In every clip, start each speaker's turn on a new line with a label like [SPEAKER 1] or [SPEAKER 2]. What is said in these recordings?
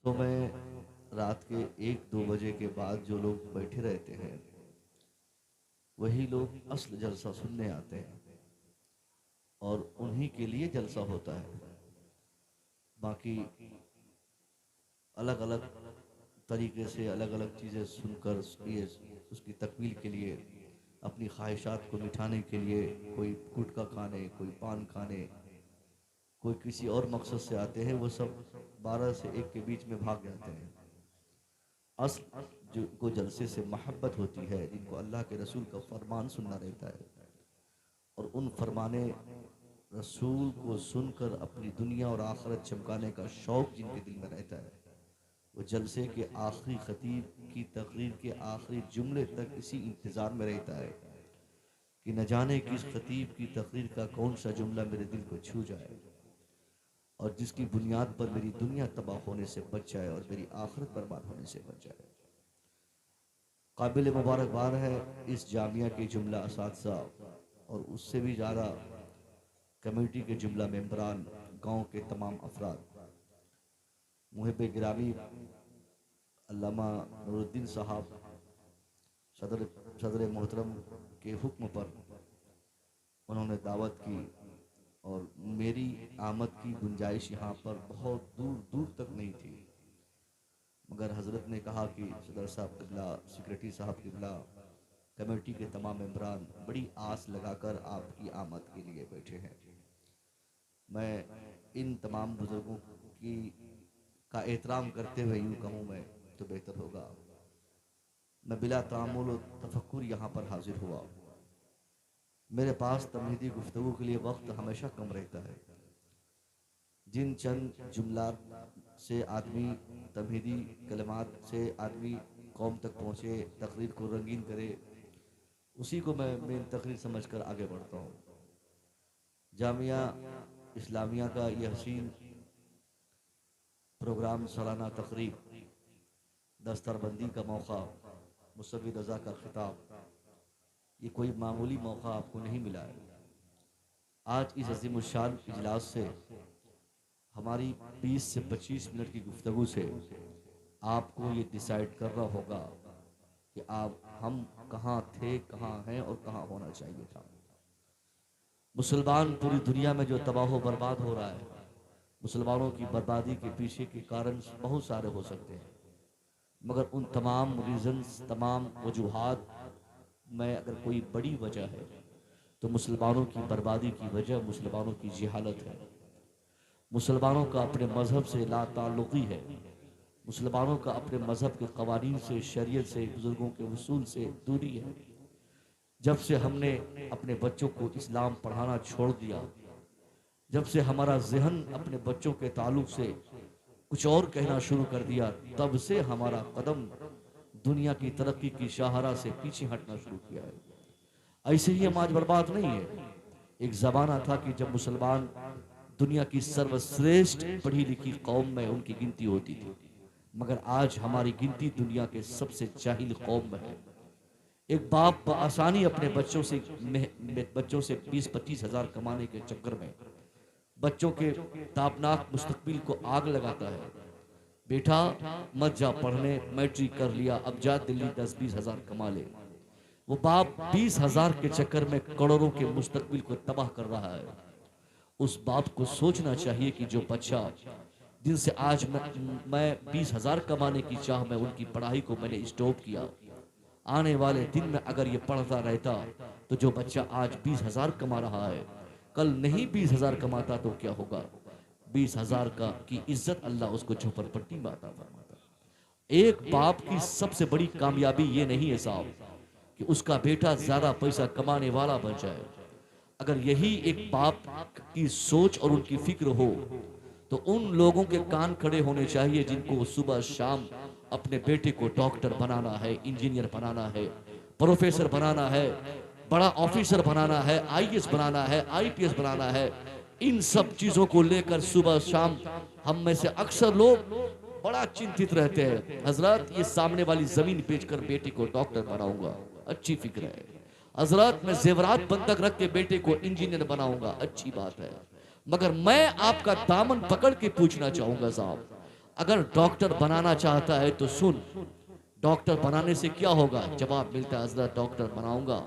[SPEAKER 1] तो मैं रात के 1-2 बजे के बाद जो लोग बैठे रहते हैं वही लोग असल जलसा सुनने आते हैं और उन्हीं के लिए जलसा होता है। बाकी अलग अलग तरीके से अलग अलग चीज़ें सुनकर उसकी तकमील के लिए, अपनी ख्वाहिशात को मिटाने के लिए कोई गुटखा खाने, कोई पान खाने, कोई किसी और मकसद से आते हैं, वो सब 12 से 1 के बीच में भाग जाते हैं। असल जिनको जलसे से मोहब्बत होती है, जिनको अल्लाह के रसूल का फरमान सुनना रहता है और उन फरमाने रसूल को सुनकर अपनी दुनिया और आखिरत चमकाने का शौक़ जिनके दिल में रहता है, वो जलसे के आखिरी खतीब की तकरीर के आखिरी जुमले तक इसी इंतज़ार में रहता है कि न जाने किस खतीब की तकरीर का कौन सा जुमला मेरे दिल को छू जाए और जिसकी बुनियाद पर मेरी दुनिया तबाह होने से बच जाए और मेरी आखिरत बर्बाद होने से बच जाए। काबिल मुबारकबाद है इस जामिया के जुमला असातिज़ा और उससे भी ज़्यादा कमेटी के जुमला मेंबरान, गांव के तमाम अफराद, मुहिब गिरामी अल्लामा नूरुद्दीन साहब सदर मोहतरम के हुक्म पर उन्होंने दावत की और मेरी आमद की गुंजाइश यहाँ पर बहुत दूर दूर तक नहीं थी, मगर हज़रत ने कहा कि सदर साहब किबला, सेक्रेटरी साहब किबला, कमेटी के तमाम मेंबरान बड़ी आस लगाकर आपकी आमद के लिए बैठे हैं। मैं इन तमाम बुज़ुर्गों की का एहतराम करते हुए यूँ कहूँ मैं तो बेहतर होगा, मैं बिला तामुल व तफक्कुर यहाँ पर हाजिर हुआ। मेरे पास तमहीदी गुफ्तगू के लिए वक्त हमेशा कम रहता है। जिन चंद जुमलात से आदमी, तमहीदी कलमात से आदमी कौम तक पहुँचे, तकरीर को रंगीन करे, उसी को मैं मेन तकरीर समझ कर आगे बढ़ता हूँ। जामिया इस्लामिया का ये हसीन प्रोग्राम, सालाना तकरीब, दस्तरबंदी का मौका, मुसव्विद रज़ा का खिताब, ये कोई मामूली मौका आपको नहीं मिला है। आज इस अज़ीमुश्शान इजलास से हमारी 20 से 25 मिनट की गुफ्तगू से आपको ये डिसाइड करना होगा कि हम कहाँ थे, कहाँ हैं और कहाँ होना चाहिए था। मुसलमान पूरी दुनिया में जो तबाह बर्बाद हो रहा है, मुसलमानों की बर्बादी के पीछे के कारण बहुत सारे हो सकते हैं, मगर उन तमाम रीज़न्स, तमाम वजूहात में अगर कोई बड़ी वजह है तो मुसलमानों की बर्बादी की वजह मुसलमानों की जहालत है। मुसलमानों का अपने मज़हब से लाताल्लुक़ी है, मुसलमानों का अपने मज़हब के क़वानीन से, शरीयत से, बुज़ुर्गों के उसूल से दूरी है। जब से हमने अपने बच्चों को इस्लाम पढ़ाना छोड़ दिया, जब से हमारा जहन अपने बच्चों के ताल्लुक़ से कुछ और कहना शुरू कर दिया, तब से हमारा कदम दुनिया की तरक्की की शाहरा से पीछे हटना शुरू किया है। ऐसे ही हम आज बर्बाद नहीं है। एक ज़माना था कि जब मुसलमान दुनिया की सर्वश्रेष्ठ पढ़ी लिखी कौम में उनकी गिनती होती थी, मगर आज हमारी गिनती दुनिया के सबसे जाहिल कौम में है। एक बाप आसानी अपने बच्चों से 20-25 हज़ार कमाने के चक्कर में बच्चों के तापनाक मुस्तकबिल को आग लगाता है। बेटा मत जा पढ़ने, मैट्रिक कर लिया, अब जा दिल्ली 10-20 हज़ार कमा ले। वो बाप 20 हज़ार के चक्कर में करोड़ों के मुस्तकबिल को तबाह कर रहा है। उस बाप को सोचना चाहिए कि जो बच्चा जिनसे आज मैं 20 हज़ार कमाने की चाह में उनकी पढ़ाई को मैंने स्टॉप किया, आने वाले दिन में अगर ये पढ़ता रहता तो जो बच्चा आज 20 हज़ार कमा रहा है, कल नहीं 20 हज़ार कमाता तो क्या होगा? 20 हज़ार का की इज्जत अल्लाह उसको झोपड़पट्टी में अता फरमाता। एक बाप की सबसे बड़ी कामयाबी ये नहीं है साहब कि उसका बेटा ज्यादा पैसा कमाने वाला बन जाए। अगर यही एक बाप की सोच और उनकी फिक्र हो तो उन लोगों के कान खड़े होने चाहिए जिनको सुबह शाम अपने बेटे को डॉक्टर बनाना है, इंजीनियर बनाना है, प्रोफेसर बनाना है, बड़ा ऑफिसर बनाना है, आईएएस बनाना है, आईपीएस बनाना है। इन सब चीजों को लेकर सुबह शाम हम में से अक्सर लोग बड़ा चिंतित रहते हैं। हजरत ये सामने वाली जमीन बेचकर बेटे को डॉक्टर बनाऊंगा, अच्छी फिक्र है। हजरत मैं जेवरात बंधक रख के बेटे को इंजीनियर बनाऊंगा, अच्छी बात है। मगर मैं आपका दामन पकड़ के पूछना चाहूंगा साहब, अगर डॉक्टर बनाना चाहता है तो सुन, डॉक्टर बनाने से क्या होगा? जवाब मिलता है, हजरत डॉक्टर बनाऊंगा,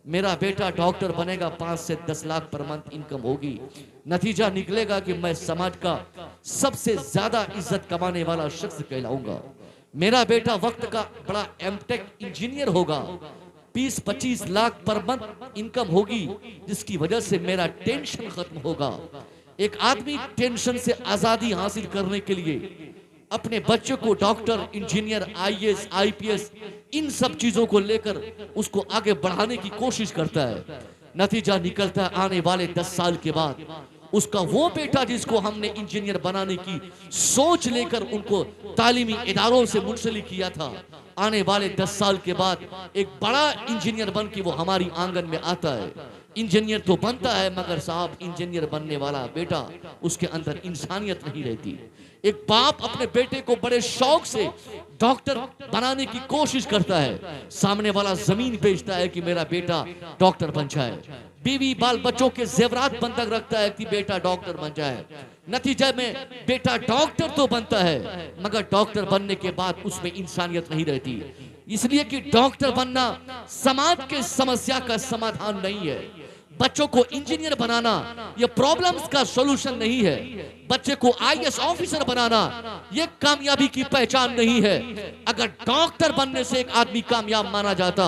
[SPEAKER 1] मेरा बेटा डॉक्टर बनेगा, 5 से 10 लाख पर मंथ इनकम होगी, नतीजा निकलेगा कि मैं समाज का सबसे ज्यादा इज्जत कमाने वाला शख्स कहलाऊंगा, मेरा बेटा वक्त का बड़ा एमटेक इंजीनियर होगा, 20-25 लाख पर मंथ इनकम होगी, जिसकी वजह से मेरा टेंशन खत्म होगा। एक आदमी टेंशन से आजादी हासिल करने के लिए अपने बच्चों को डॉक्टर, इंजीनियर, आईएएस, आईपीएस इन सब चीजों को लेकर उसको आगे बढ़ाने की कोशिश करता है। नतीजा निकलता है आने वाले 10 साल के बाद उसका वो बेटा जिसको हमने इंजीनियर बनाने की सोच लेकर उनको तालीमी इदारों से मुंसलिक किया था, आने वाले 10 साल के बाद एक बड़ा इंजीनियर बन के वो हमारी आंगन में आता है। इंजीनियर तो बनता है मगर साहब इंजीनियर बनने वाला बेटा उसके अंदर इंसानियत नहीं रहती। एक बाप अपने बेटे को बड़े शौक से डॉक्टर बनाने की कोशिश करता है, सामने वाला जमीन बेचता है कि मेरा बेटा डॉक्टर बन जाए, बीवी बाल बच्चों के जेवरात बंधक रखता है कि बेटा डॉक्टर बन जाए, नतीजे में बेटा डॉक्टर तो बनता है मगर डॉक्टर बनने के बाद उसमें इंसानियत नहीं रहती। इसलिए कि डॉक्टर बनना समाज के समस्या का समाधान नहीं है। बच्चों को इंजीनियर बनाना ये प्रॉब्लम्स का सॉल्यूशन नहीं है। बच्चे को आईएएस ऑफिसर बनाना ये कामयाबी की पहचान नहीं है। अगर डॉक्टर बनने से एक आदमी कामयाब माना जाता,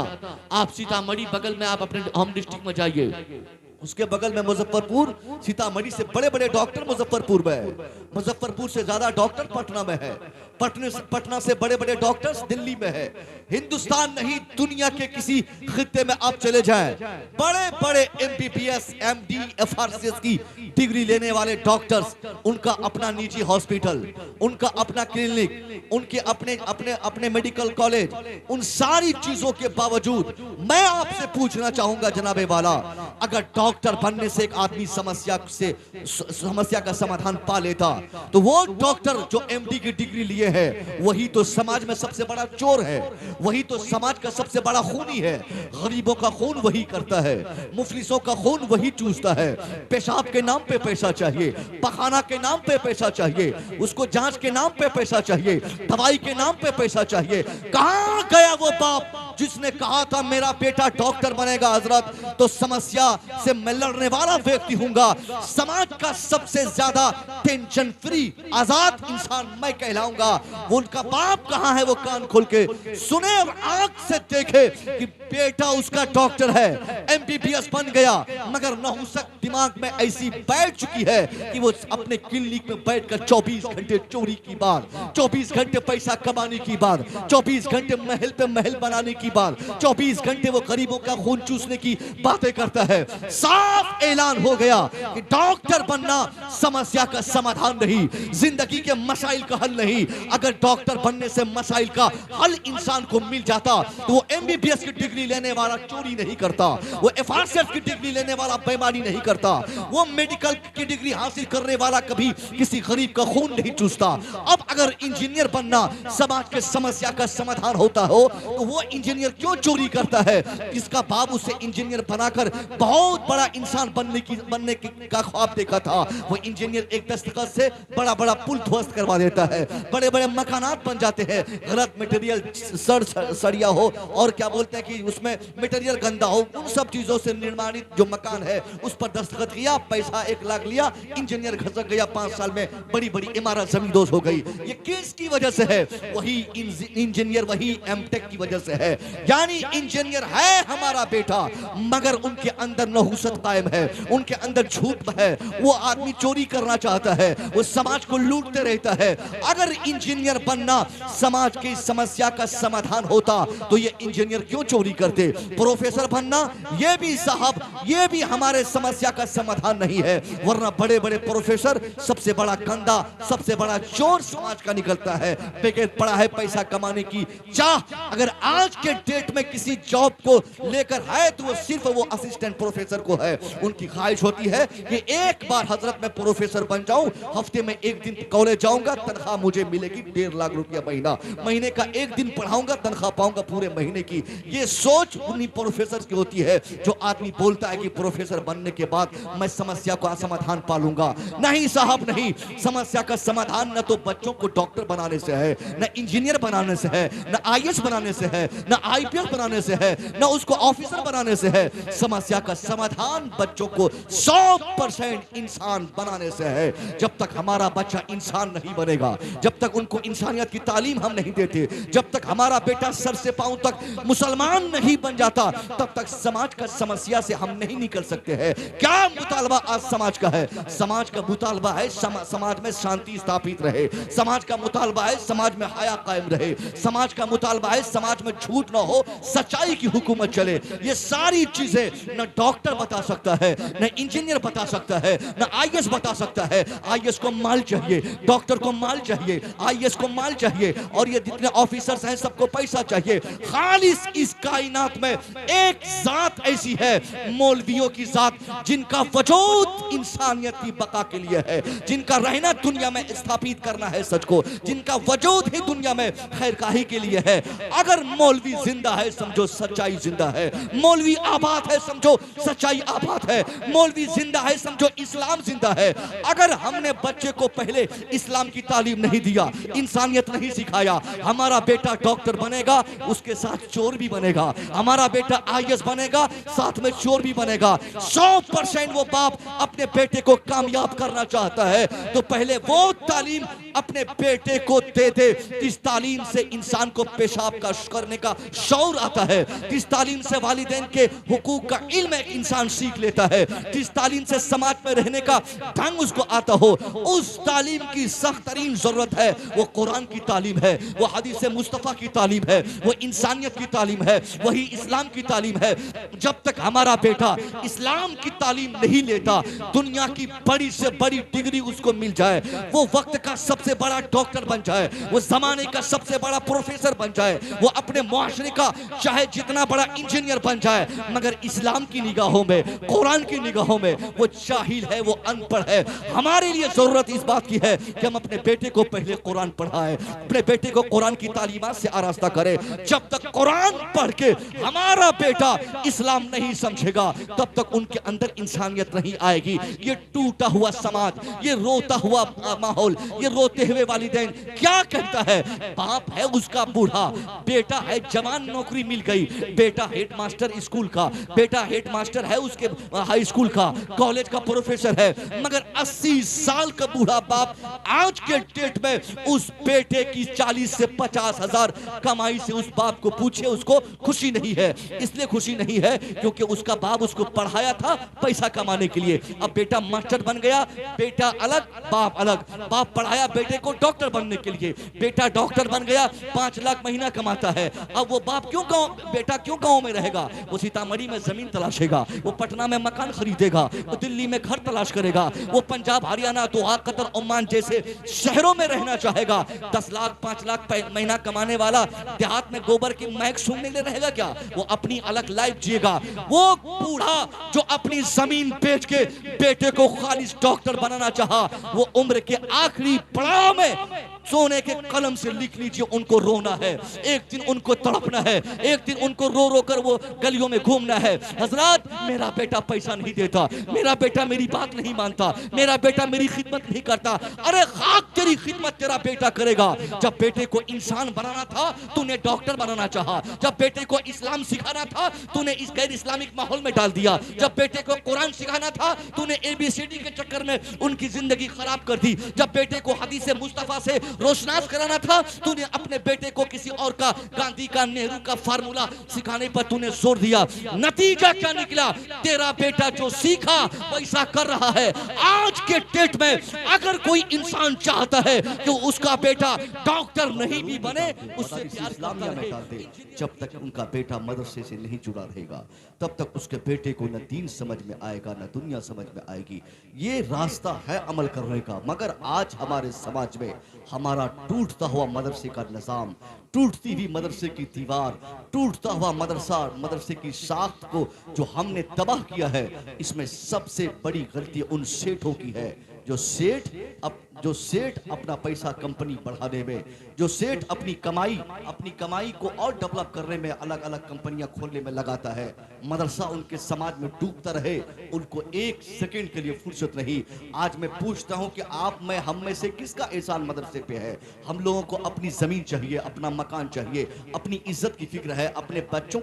[SPEAKER 1] आप सीतामढ़ी बगल में आप अपने होम डिस्ट्रिक्ट में जाइए,
[SPEAKER 2] उसके बगल में मुजफ्फरपुर, सीतामढ़ी से बड़े बड़े डॉक्टर मुजफ्फरपुर में है, मुजफ्फरपुर से ज्यादा डॉक्टर पटना में है, पटना से बड़े बड़े डॉक्टर्स दिल्ली में है। हिंदुस्तान नहीं दुनिया के किसी खित्ते में आप चले जाएं, बड़े बड़े एमबीबीएस, एमडी, एफआरसीएस की डिग्री लेने वाले डॉक्टर्स, उनका अपना निजी हॉस्पिटल, उनका अपना क्लिनिक, उनके अपने अपने अपने मेडिकल कॉलेज, उन सारी चीजों के बावजूद मैं आपसे पूछना चाहूंगा जनाबे वाला, अगर डॉक्टर बनने से एक आदमी समस्या का समाधान पा लेता तो वो डॉक्टर जो एमडी की डिग्री लिए है वही तो समाज में सबसे बड़ा चोर है, वही तो समाज का सबसे बड़ा खूनी है। गरीबों का खून वही करता है, मुफलिसों का खून वही चूसता है। पेशाब के नाम पे पैसा चाहिए, पखाना के नाम पे पैसा चाहिए, उसको जांच के नाम पे पैसा चाहिए, दवाई के नाम पे पैसा चाहिए। कहां गया वो बाप जिसने कहा था मेरा बेटा डॉक्टर बनेगा हजरत तो समस्या से मैं लड़ने वाला व्यक्ति हूंगा, समाज का सबसे ज्यादा टेंशन फ्री आजाद इंसान मैं कहलाऊंगा। वो उनका बाप कहां है, वो कान खोल के सुने और आंख से देखे कि बेटा उसका डॉक्टर है, एमबीबीएस बन गया, मगर नहुसक दिमाग में ऐसी बैठ चुकी है कि वो अपने क्लिनिक में बैठकर 24 घंटे चोरी की बात, 24 घंटे पैसा कमाने की बात, 24 घंटे महल पे महल बनाने की बात, 24 घंटे वो गरीबों का खून चूसने की बातें करता है। साफ ऐलान हो गया कि डॉक्टर बनना समस्या का समाधान नहीं, जिंदगी के मसाइल का हल नहीं। अगर डॉक्टर बनने से मसाइल का हल इंसान को मिल जाता तो वो एमबीबीएस की डिग्री लेने वाला चोरी नहीं करता, वो एफआरसीएस की डिग्री लेने वाला बेईमानी नहीं करता, वो मेडिकल की डिग्री हासिल करने वाला कभी किसी गरीब का खून नहीं चूसता। अब अगर इंजीनियर बनना समाज के समस्या का समाधान होता हो तो वो इंजीनियर क्यों चोरी करता है? किसका बाप उसे इंजीनियर बनाकर बहुत बड़ा इंसान बनने का ख्वाब देखा था, वो इंजीनियर एक दस्तखत से बड़ा बड़ा पुल ध्वस्त करवा देता है, बड़े बड़े मकानात बन जाते हैं, गलत मटेरियल सड़िया हो और क्या बोलते हैं कि उसमें मटेरियल गंदा हो, उन सब चीजों से निर्माणित जो मकान है उस पर दस्तखत किया, पैसा 1 लाख लिया, इंजीनियर घसक गया, 5 साल में बड़ी बड़ी इमारत जमींदोज हो गई। ये किसकी वजह से है? वही इंजीनियर, वही एमटेक की वजह से है। यानी इंजीनियर है हमारा बेटा मगर उनके अंदर नहुसत कायम है, उनके अंदर झूठ है, वो आदमी चोरी करना चाहता है, वो समाज को लूटते रहता है। अगर इंजीनियर बनना समाज की समस्या का समाधान होता तो ये इंजीनियर क्यों चोरी करते? प्रोफेसर बनना ये भी साहब ये भी हमारे समस्या का समाधान नहीं है, वरना बड़े बड़े प्रोफेसर सबसे बड़ा गंदा, सबसे बड़ा चोर समाज का निकलता है। पैकेट पड़ा है पैसा कमाने की चाह अगर आज के डेट में किसी जॉब को लेकर है तो वो सिर्फ वो असिस्टेंट प्रोफेसर को है। उनकी ख्वाहिश होती है कि एक बार हजरत मैं प्रोफेसर बन जाऊं, हफ्ते में 1 दिन कॉलेज जाऊंगा, तनख्वाह मुझे मिलेगी। मिलेगी 1.5 लाख रुपया महीना, महीने का एक दिन पढ़ाऊंगा तनख्वाह पाऊंगा पूरे महीने की। ये सोच उन्हीं प्रोफेसर की होती है जो आदमी बोलता है कि प्रोफेसर बनने के बाद मैं समस्या का समाधान पालूंगा। नहीं साहब नहीं, समस्या का समाधान न तो बच्चों को डॉक्टर बनाने से है, न इंजीनियर बनाने से है, न आईएएस बनाने से है, न आईपीएस बनाने से है, न उसको ऑफिसर बनाने से है। समस्या का समाधान बच्चों को 100% इंसान बनाने से है। जब तक हमारा बच्चा इंसान नहीं बनेगा, जब तक उनको इंसानियत की तालीम हम नहीं देते, जब तक हमारा बेटा सर से पांव तक मुसलमान नहीं बन जाता, तब तक समाज का समस्या से हम नहीं निकल सकते हैं। क्या मुतालबा आज समाज का है? समाज का मुतालबा है समाज में शांति स्थापित रहे, समाज का मुतालबा है समाज में हया कायम रहे, समाज का मुतालबा है समाज में झूठ ना हो, सच्चाई की हुकूमत चले। ये सारी चीजें न डॉक्टर बता सकता है, न इंजीनियर बता सकता है, न आईएएस बता सकता है। आईएएस को माल चाहिए, डॉक्टर को माल चाहिए, आईएएस को माल चाहिए, और ये जितने ऑफिसर्स हैं सबको पैसा चाहिए। खालिस इस कायनात में एक जात ऐसी है, मौलवियों की जात, जिनका वजूद इंसानियत की बका के लिए है, जिनका रहना दुनिया में स्थापित करना है सच को, जिनका वजूद ही दुनिया में खैरखाही के लिए है। अगर मौलवी जिंदा है समझो सच्चाई जिंदा है, मौलवी आबाद है समझो सच्चाई आबाद है, मौलवी जिंदा है समझो इस्लाम जिंदा है। अगर हमने बच्चे को पहले इस्लाम की तालीम नहीं दिया, इंसानियत नहीं सिखाया, हमारा बेटा डॉक्टर बनेगा उसके साथ चोर भी बनेगा, हमारा बेटा आईएएस बनेगा साथ में चोर भी बनेगा। 100% वो बाप अपने बेटे को कामयाब करना चाहता है तो पहले वो तालीम अपने बेटे को दे दे जिस तालीम से इंसान को पेशाब का करने का शौर आता है, जिस तालीम से वालिदैन के हुकूक का इल्म एक इंसान सीख लेता है, जिस तालीम से समाज में रहने का ढंग उसको आता हो। उस तालीम की सख्त तरीन जरूरत है, वो कुरान की तालीम है, वो हदीस मुस्तफा की तालीम है, वो इंसानियत की तालीम है, वही इस्लाम की तालीम है। जब तक हमारा बेटा इस्लाम की तालीम नहीं लेता, दुनिया की बड़ी से बड़ी डिग्री उसको मिल जाए, वो वक्त का सबसे बड़ा डॉक्टर बन जाए, वो जमाने का सबसे बड़ा प्रोफेसर बन जाए, वो अपने मुआशरे का चाहे जितना बड़ा इंजीनियर बन जाए, मगर इस्लाम की निगाहों में, कुरान की निगाहों में वो जाहिल है, वो अनपढ़ है। हमारे लिए जरूरत इस बात की है कि हम अपने बेटे को पहले कुरान पढ़ाएं, अपने बेटे को कुरान की तालीमात से आरास्ता करें। जब तक कुरान पढ़ के हमारा बेटा इस्लाम नहीं समझेगा तब तक उनके अंदर इंसानियत नहीं आएगी। ये टूटा हुआ समाज, ये रोता हुआ माहौल, ये रोते हुए वालिदैन क्या कहता है? बाप है उसका बूढ़ा, बेटा है जवान, नौकरी मिल गई, बेटा हेडमास्टर स्कूल का, बेटा हेडमास्टर है उसके हाई स्कूल का, कॉलेज का प्रोफेसर है, मगर 80 साल का बूढ़ा बाप आज के डेट में उस बेटे की 40 से 50 हजार कमाई से उस बाप को पूछे, उसको खुशी नहीं है। इसलिए खुशी नहीं है क्योंकि उसका बाप उसको पढ़ाया था पैसा कमाने के लिए। अब बेटा मास्टर बन गया, बेटा अलग बाप अलग, बाप पढ़ाया बेटे को डॉक्टर बनने के लिए, बेटा डॉक्टर बन गया, 5 लाख महीना कमाता है। अब वो बाप क्यों बेटा क्यों गांव में रहेगा? वो सीतामढ़ी में जमीन तलाशेगा, वो पटना में मकान खरीदेगा, वो दिल्ली में घर तलाश करेगा, वो Punjab Haryana Doha Qatar Oman जैसे शहरों में रहना चाहेगा। 10 लाख 5 लाख महीना कमाने वाला देहात में गोबर की महक सूंघने के लिए रहेगा क्या? वो अपनी अलग लाइफ जिएगा। वो बूढ़ा जो अपनी जमीन बेच के बेटे को खालिस डॉक्टर बनाना चाहा, वो उम्र के आखिरी पड़ाव में सोने के कलम से लिख लीजिए, उनको रोना है, एक दिन उनको तड़पना है, एक दिन उनको रो रो कर वो गलियों में घूमना है। हजरत मेरा बेटा पैसा नहीं देता, मेरा बेटा मेरी बात नहीं मानता, मेरा बेटा मेरी खिदमत नहीं करता। अरे खाक तेरी खिदमत तेरा बेटा करेगा। जब बेटे को इंसान बनाना था तूने डॉक्टर बनाना चाहा, जब बेटे को इस्लाम सिखाना था तूने इस गैर इस्लामिक माहौल में डाल दिया, जब बेटे को कुरान सिखाना था तूने ABCD के चक्कर में उनकी जिंदगी खराब कर दी, जब बेटे को हदीस मुस्तफा से रोशनास कराना था तूने अपने बेटे को किसी और का गांधी का नेहरू का फार्मूला सिखाने पर तूने जोर दिया। नतीजा क्या निकला? तेरा बेटा जो सीखा वैसा कर रहा है। आज के डेट में अगर कोई इंसान चाहता है कि उसका बेटा डॉक्टर नहीं भी बने, उससे प्यार करता रहे, जब तक उनका बेटा मदरसे से नहीं जुड़ा रहेगा तब तक उसके बेटे को न दीन समझ में आएगा न दुनिया समझ में आएगी। ये रास्ता है अमल करने का। मगर आज हमारे समाज में हमारा टूटता हुआ मदरसे का निजाम, टूटती हुई मदरसे की दीवार, टूटता हुआ मदरसे की साख्त को जो हमने तबाह किया है, इसमें सबसे बड़ी गलती उन सेठों की है जो सेठ अपना पैसा कंपनी बढ़ाने में, जो सेठ अपनी कमाई को और डेवलप करने में अलग अलग कंपनियां खोलने में लगाता है, मदरसा उनके समाज में डूबता रहे, उनको एक सेकंड के लिए फुर्सत नहीं। आज मैं पूछता हूं कि हम में से किसका एहसान मदरसे पे है? हम लोगों को अपनी जमीन चाहिए, अपना मकान चाहिए, अपनी इज्जत की फिक्र है, अपने बच्चों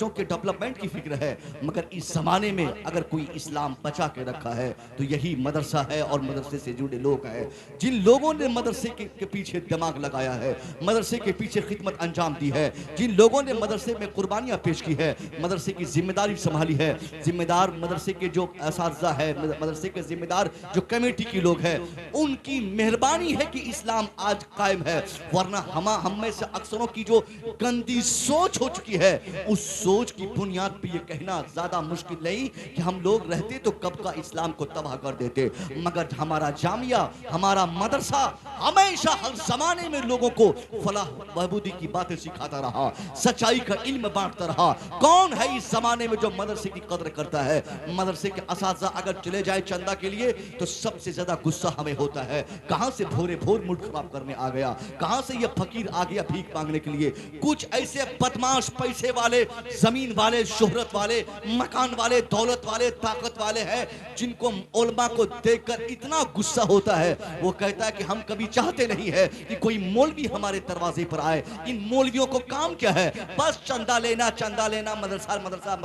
[SPEAKER 2] के डेवलपमेंट की फिक्र है। मगर इस जमाने में अगर कोई इस्लाम बचा के रखा है तो यही मदरसा है और मदरसे से जुड़े लोग हैं। जिन लोगों ने मदरसे के पीछे दिमाग लगाया है, मदरसे के पीछे खिदमत अंजाम दी है, जिन लोगों ने मदरसे में कुर्बानियां पेश की है, मदरसे की जिम्मेदारी संभाली है, जिम्मेदार मदरसे के जो असातिज़ा है, मदरसे के जिम्मेदार जो कमेटी के लोग हैं, उनकी मेहरबानी है कि इस्लाम आज कायम है। वरना हम में से अक्सरों की जो गंदी सोच हो चुकी है, उस सोच की बुनियाद पे ये कहना ज्यादा मुश्किल नहीं कि हम लोग रहते तो कब का इस्लाम को तबाह कर देते। मगर हमारा जामिया, हमारा मदरसा हमेशा हर जमाने में लोगों को फलाह बहबूदी की बातें सिखाता रहा, सच्चाई का इल्म बांटता रहा। कौन है इस जमाने में जो मदरसे की कदर करता है? मदरसे के असातिज़ा अगर चले जाए चंदा के लिए तो सबसे ज्यादा गुस्सा हमें होता है। कहां से भोरे भोर मूड खराब करने आ गया, कहां से ये फकीर आ गया भीख मांगने के लिए। कुछ ऐसे बदमाश पैसे वाले, जमीन वाले, शोहरत वाले, मकान वाले, दौलत वाले, ताकत वाले हैं, जिनको उलमा को देखकर इतना गुस्सा होता है, वो कहता है कि हम कभी चाहते नहीं है कि कोई मौलवी हमारे दरवाजे पर आए। इन मौलवियों को काम क्या है? बस चंदा लेना, मदरसा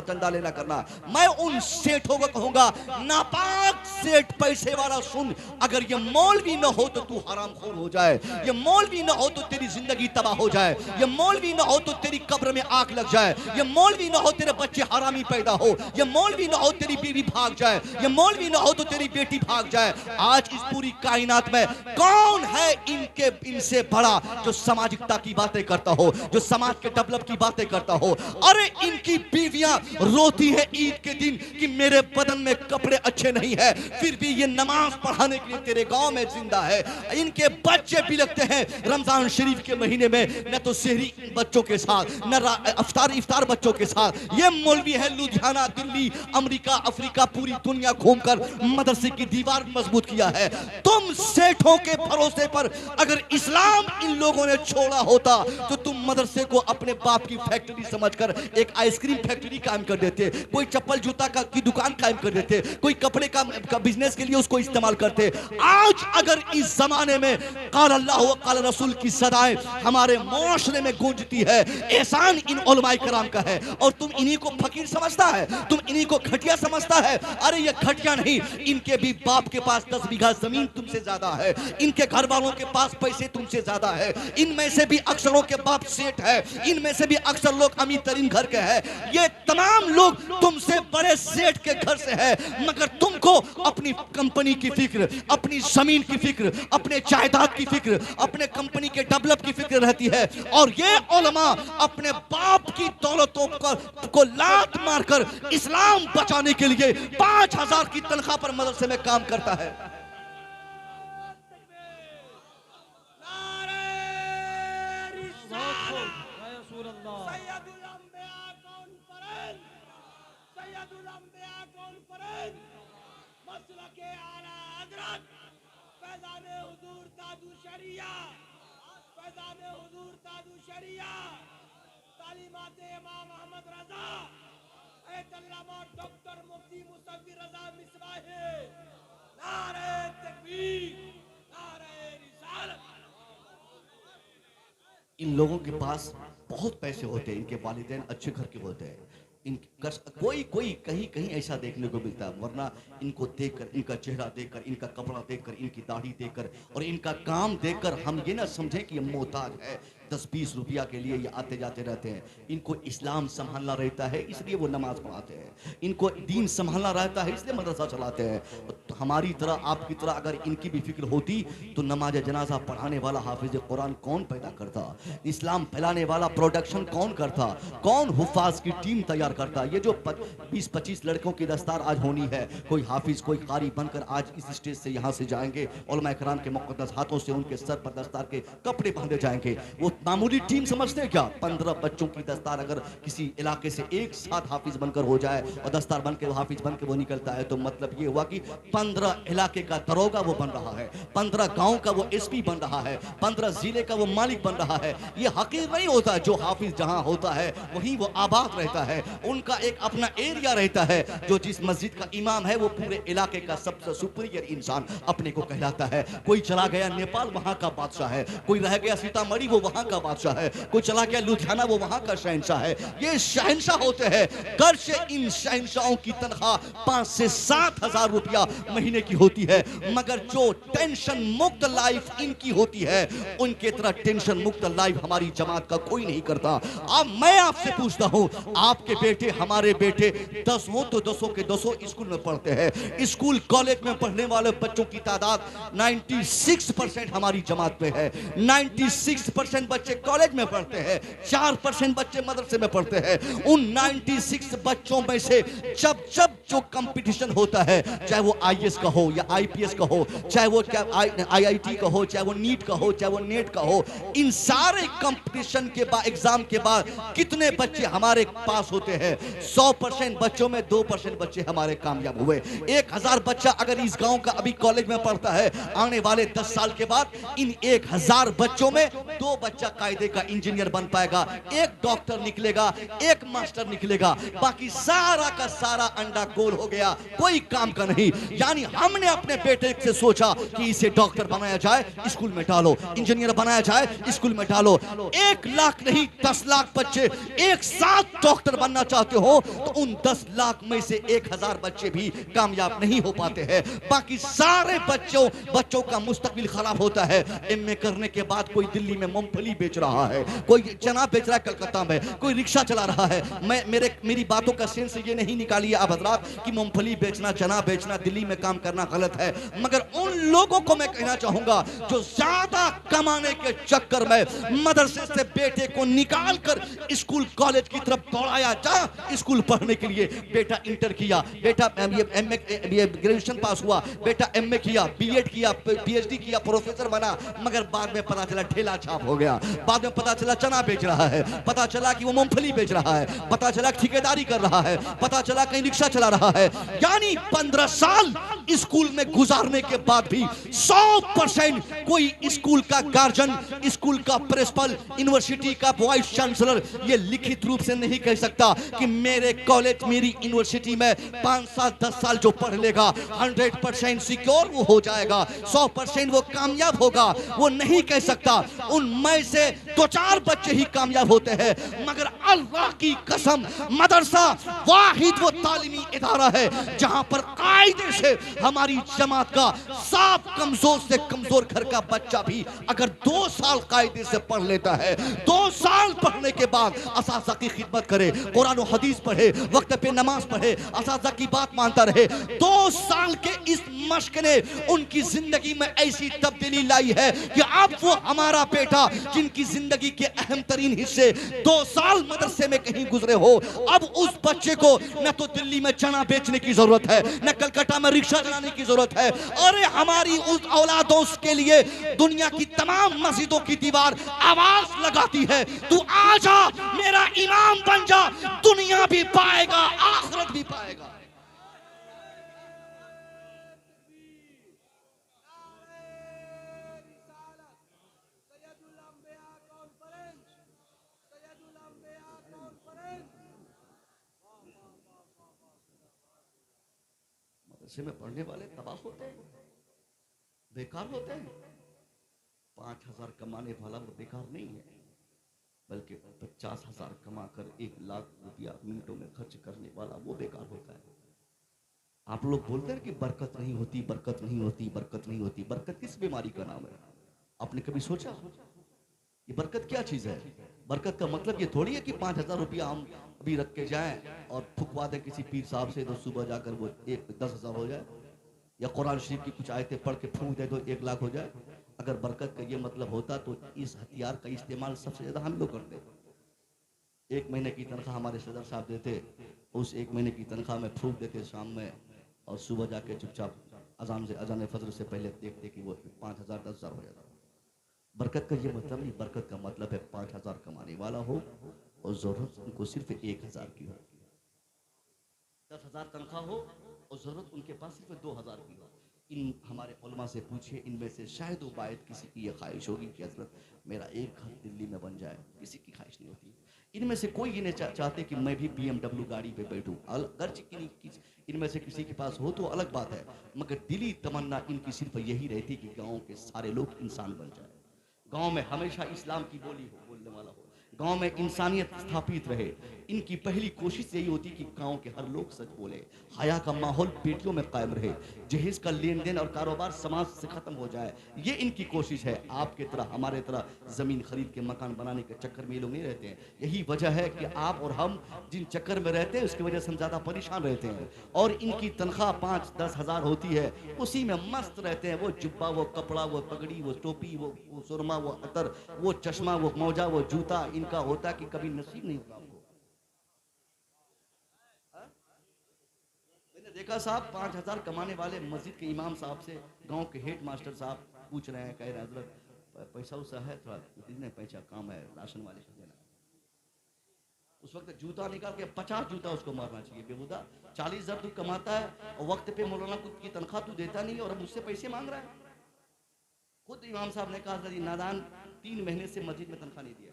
[SPEAKER 2] चंदा लेना करना। मैं उन सेठों को कहूंगा, नापाक सेठ पैसे वाला सुन, अगर ये मौलवी न हो तो तू हरामखोर हो जाए, ये मौलवी न हो तो तेरी जिंदगी तबाह हो जाए, ये मौलवी न हो तो तेरी कब्र में आग लग जाए, ये मौलवी न हो तेरे बच्चे हरामी पैदा हो, ये मौलवी न हो तेरी बीवी भाग जाए, ये मौलवी न हो तो तेरी बेटी भाग जाए। आज इस पूरी कायनात में कौन है इनसे बड़ा जो सामाजिकता की बातें करता हो, जो समाज के डेवलप की बातें करता हो? अरे इनकी बीवियां रोती है ईद के दिन कि मेरे बदन में कपड़े अच्छे नहीं है, फिर भी ये नमाज पढ़ाने के लिए तेरे गांव में जिंदा है। इनके बच्चे भी लगते हैं रमजान शरीफ के महीने में न तो सहरी बच्चों के साथ, न इफ्तार बच्चों के साथ। ये मौलवी है लुधियाना, दिल्ली, अमेरिका, अफ्रीका, पूरी दुनिया घूमकर मदरसे की दीवार मजबूत किया है। तुम सेठों के भरोसे पर अगर इस्लाम इन लोगों ने छोड़ा होता तो तुम मदरसे को अपने बाप की फैक्ट्री समझकर एक आइसक्रीम फैक्ट्री कायम कर देते, कोई चप्पल जूता की दुकान कायम कर देते, कोई कपड़े का बिजनेस के लिए उसको इस्तेमाल करते। आज अगर इस जमाने में काल अल्लाह व काल रसूल की सदाएं हमारे मुआशरे में गूंजती है, एहसान इन उलमाए कराम का है, और तुम इन्हीं को फकीर समझता है, तुम इन्हीं को घटिया समझता है। अरे ये घटिया नहीं, इनके भी बाप के पास 10 बीघा जमीन तुमसे ज्यादा है, इनके घर वालों के पास पैसे तुमसे ज्यादा है, इनमें से भी अक्सरों के बाप सेठ है, इनमें से भी अक्सर लोग अमीर तरीन घर के हैं। ये तमाम लोग तुमसे बड़े सेठ के घर से है, मगर तुमको अपनी कंपनी की फिक्र, अपनी जमीन की फिक्र, अपने जायदाद की फिक्र, अपने कंपनी के डेवलप की फिक्र रहती है। और ये उलमा अपने बाप की दौलतों को लात मारकर इस्लाम बचाने के लिए 5000 की तनख्वाह पर मदरसे में काम करता है।
[SPEAKER 3] डॉक्टर मुफ्ती मुसव्विर रजा मिसबाही, नारे तकबीर, नारे रिसालत।
[SPEAKER 2] इन लोगों के पास बहुत पैसे होते हैं, इनके वालिदैन अच्छे घर के होते हैं, कोई कहीं ऐसा देखने को मिलता है। वरना इनको देखकर, इनका चेहरा देखकर, इनका कपड़ा देखकर, इनकी दाढ़ी देखकर और इनका काम देखकर हम ये ना समझें कि ये मोहताज है, 10-20 रुपया के लिए ये आते जाते रहते हैं। इनको इस्लाम संभालना रहता है इसलिए वो नमाज पढ़ाते हैं, इनको दीन संभालना रहता है इसलिए मदरसा चलाते हैं। तो हमारी तरह, आपकी तरह अगर इनकी भी फिक्र होती तो नमाज जनाजा पढ़ाने वाला हाफिज कुरान कौन पैदा करता, इस्लाम फैलाने वाला प्रोडक्शन कौन करता, कौन हुफाज की टीम तैयार करता। ये जो 20-25 लड़कों की दस्तार आज होनी है, कोई हाफिज, कोई कारी बनकर आज इस स्टेज से यहाँ से जाएंगे, उलमा कराम के मुक़द्दस हाथों से उनके सर पर दस्तार के कपड़े बांधे जाएंगे। वो मामूली टीम समझते हैं क्या? 15 बच्चों की दस्तार अगर किसी इलाके से एक साथ हाफिज बनकर हो जाए और दस्तार बनकर हाफिज बनकर वो निकलता है तो मतलब ये हुआ कि 15 इलाके का दरोगा वो बन रहा है, 15 गांव का वो एसपी बन रहा है, 15 जिले का वो मालिक बन रहा है। ये हकीर नहीं होता, जो हाफिज जहां होता है वहीं वो आबाद रहता है, उनका एक अपना एरिया रहता है। जो जिस मस्जिद का इमाम है वो पूरे इलाके का सबसे सुपीरियर इंसान अपने को कहलाता है। कोई चला गया नेपाल, वहां का बादशाह है, कोई रह गया सीतामढ़ी, वो वहां का बादशाह है, कोई चला गया लुधियाना, वो वहां का शहंशाह है। ये शहंशाह होते हैं। गर्चे इन शहंशाहों की तनख्वाह 5 से 7 हजार रुपया महीने की होती है, मगर जो टेंशन मुक्त लाइफ इनकी होती है, उनके तरह टेंशन मुक्त लाइफ हमारी जमात का कोई नहीं करता। अब मैं आपसे पूछता हूं, आपके बेटे, हमारे बेटे 10 हो तो 10 के 10 स्कूल में पढ़ते हैं। स्कूल कॉलेज में पढ़ने वाले बच्चों की तादाद 96% हमारी जमात में है। 96% बच्चे कॉलेज में पढ़ते हैं, 4% बच्चे मदरसे में पढ़ते हैं। उन 96 बच्चों में से जब जब जो कंपटीशन होता है, चाहे वो आईएएस का हो या आईपीएस का हो, चाहे वो आईआईटी का हो, चाहे वो नीट का हो, चाहे वो नेट का हो, इन सारे कंपटीशन के बाद, एग्जाम के बाद कितने बच्चे हमारे पास होते हैं? 100% बच्चों में 2% बच्चे हमारे कामयाब हुए। 1000 बच्चा अगर इस गांव का अभी कॉलेज में पढ़ता है, आने वाले 10 साल के बाद इन 1000 बच्चों में 2 बच्चा कायदे का इंजीनियर बन पाएगा, 1 डॉक्टर निकलेगा, 1 मास्टर निकलेगा, बाकी सारा का सारा अंडा गोल हो गया, कोई काम का नहीं। यानी हमने अपने बेटे से सोचा कि इसे डॉक्टर बनाया जाए, स्कूल में डालो, इंजीनियर बनाया जाए, स्कूल में डालो। 1 लाख नहीं 10 लाख बच्चे एक साथ डॉक्टर बनना चाहते हो तो उन 10 लाख में से 1000 बच्चे भी कामयाब नहीं हो पाते हैं, बाकी सारे बच्चों का मुस्तकबिल खराब होता है। एमए करने के बाद कोई दिल्ली में मूंगफली बेच रहा है, कोई चना बेच रहा है कलकत्ता में, कोई रिक्शा चला रहा है। मेरी बातों का सेंस ये नहीं निकालिए आप हजरात कि मूंगफली बेचना, चना बेचना, दिल्ली में काम करना गलत है, मगर उन लोगों को मैं कहना चाहूंगा जो ज्यादा कमाने के चक्कर में मदरसे से बेटे को निकाल कर स्कूल कॉलेज की तरफ दौड़ाया, जा स्कूल पढ़ने के लिए। बेटा इंटर किया, बेटा ये ग्रेजुएशन पास हुआ, बेटा एमए किया, बीएड किया, पीएचडी किया, प्रोफेसर बना, मगर बाद में पता चला ठेला छाप हो गया, बाद में पता चला चना बेच रहा है, पता चला कि वो मूंगफली बेच रहा है, पता चला ठेकेदारी कर रहा है, पता चला कहीं रिक्शा चला रहा है। यानी 15 साल स्कूल में गुजारने के बाद भी 100% कोई स्कूल का गार्जियन, स्कूल का प्रिंसिपल, यूनिवर्सिटी का वाइस चांसलर ये लिखित रूप से नहीं कह सकता कि मेरे कॉलेज, मेरी यूनिवर्सिटी में 5 साल 10 साल जो पढ़ लेगा 100% सिक्योर वो हो जाएगा, 100% वो कामयाब होगा, वो नहीं कह सकता। उनमें से 2-4 बच्चे ही कामयाब होते हैं, मगर अल्लाह की कसम मदरसा वाहिद वो तालीमी इदारा है जहां पर कायदे से हमारी जमात का साफ कमजोर से कमजोर घर का बच्चा भी अगर 2 साल कायदे से पढ़ लेता है, 2 साल पढ़ने के बाद असासा की खिदमत करे, कुरान और हदीस पढ़े, वक्त पे नमाज पढ़े, असासा की बात मानता रहे, 2 साल के इस मश्क ने उनकी जिंदगी में ऐसी तब्दीली लाई है कि अब वो हमारा बेटा जिनकी जिंदगी के अहम तरीन हिस्से 2 साल मदरसे में कहीं गुजरे हो, अब उस बच्चे को न तो दिल्ली में चना बेचने की जरूरत है, न कलकत्ता में रिक्शा चलाने की जरूरत है। अरे हमारी उस औलादों के लिए दुनिया की तमाम मस्जिदों की दीवार आवाज लगाती है, तू आजा मेरा इमाम बन जा, दुनिया भी पाएगा आखिरत भी पाएगा। मदरसे में पढ़ने वाले तबाह होते हैं, बेकार होते हैं। 5000 कमाने वाला वो बेकार नहीं है, बल्कि 50,000 कमाकर 1 लाख रुपया मिनटों में खर्च करने वाला वो बेकार होता है। आप लोग बोलते हैं कि बरकत नहीं होती, बरकत नहीं होती, बरकत नहीं होती। बरकत किस बीमारी का नाम है? आपने कभी सोचा ये बरकत क्या चीज है? बरकत का मतलब ये थोड़ी है कि 5000 रुपया हम अभी रख के जाएं और फुकवा दें किसी पीर साहब से तो सुबह जाकर वो 10,000 हो जाए, या कुरान शरीफ की कुछ आयतें पढ़ के फूंक दे तो 1 लाख हो जाए। अगर बरकत का ये मतलब होता तो इस हथियार का इस्तेमाल सबसे ज्यादा हम लोग करते। 1 महीने की तनख्वाह हमारे सदर साहब देते, उस 1 महीने की तनख्वाह में फूंक देते शाम में, और सुबह जाके चुपचाप अजान फजर से पहले देखते कि वो 5,000 10,000 हो जाता। बरकत का ये मतलब नहीं, बरकत का मतलब है 5,000 कमाने वाला हो और जरूरत उनको सिर्फ 1,000 की हो, 10,000 तनख्वाह हो और जरूरत उनके पास सिर्फ 2,000 की हो। इन हमारे उलमा से पूछिए, इनमें से शायद वायद किसी की ये ख्वाहिश होगी कि हजरत मेरा एक घर दिल्ली में बन जाए। किसी की ख्वाहिश नहीं होती। इनमें से कोई ये नहीं चाहते कि मैं भी BMW गाड़ी पे बैठूं। अगर इनमें से किसी के पास हो तो अलग बात है, मगर दिली तमन्ना इनकी सिर्फ यही रहती कि गाँव के सारे लोग इंसान बन जाए, गाँव में हमेशा इस्लाम की बोली हो, बोलने वाला हो, गांव में इंसानियत स्थापित रहे। इनकी पहली कोशिश यही होती कि गांव के हर लोग सच बोले, हया का माहौल बेटियों में कायम रहे, जहेज का लेन देन और कारोबार समाज से खत्म हो जाए। ये इनकी कोशिश है। आपके तरह हमारे तरह जमीन खरीद के मकान बनाने के चक्कर में ये लोग नहीं रहते हैं। यही वजह है कि आप और हम जिन चक्कर में रहते हैं उसकी वजह से हम ज्यादा परेशान रहते हैं। और इनकी तनख्वाह 5-10 हज़ार होती है, उसी में मस्त रहते हैं। वो जुब्बा, वो कपड़ा, वो पगड़ी, वो टोपी, वो सुरमा, वो अतर, वो चश्मा, वो मौजा, वो जूता इनका होता कि कभी नसीब नहीं होगा आपको। मैंने देखा साहब 5,000 कमाने वाले मस्जिद के इमाम साहब से गांव के हेड मास्टर साहब पूछ रहे हैं, कह रहे हैं हजरत पैसा उसा है, थोड़ा इतने पैसा काम है राशन वाले को देना। उस वक्त जूता निकाल के 50 जूता उसको मारना चाहिए बेहुदा। 40,000 तू कमाता है और वक्त पे मौलाना की तनख्वाह तू देता नहीं और अब मुझसे पैसे मांग रहा है। खुद इमाम साहब ने कहा नादान 3 महीने से मस्जिद में तनख्वाह नहीं दिया,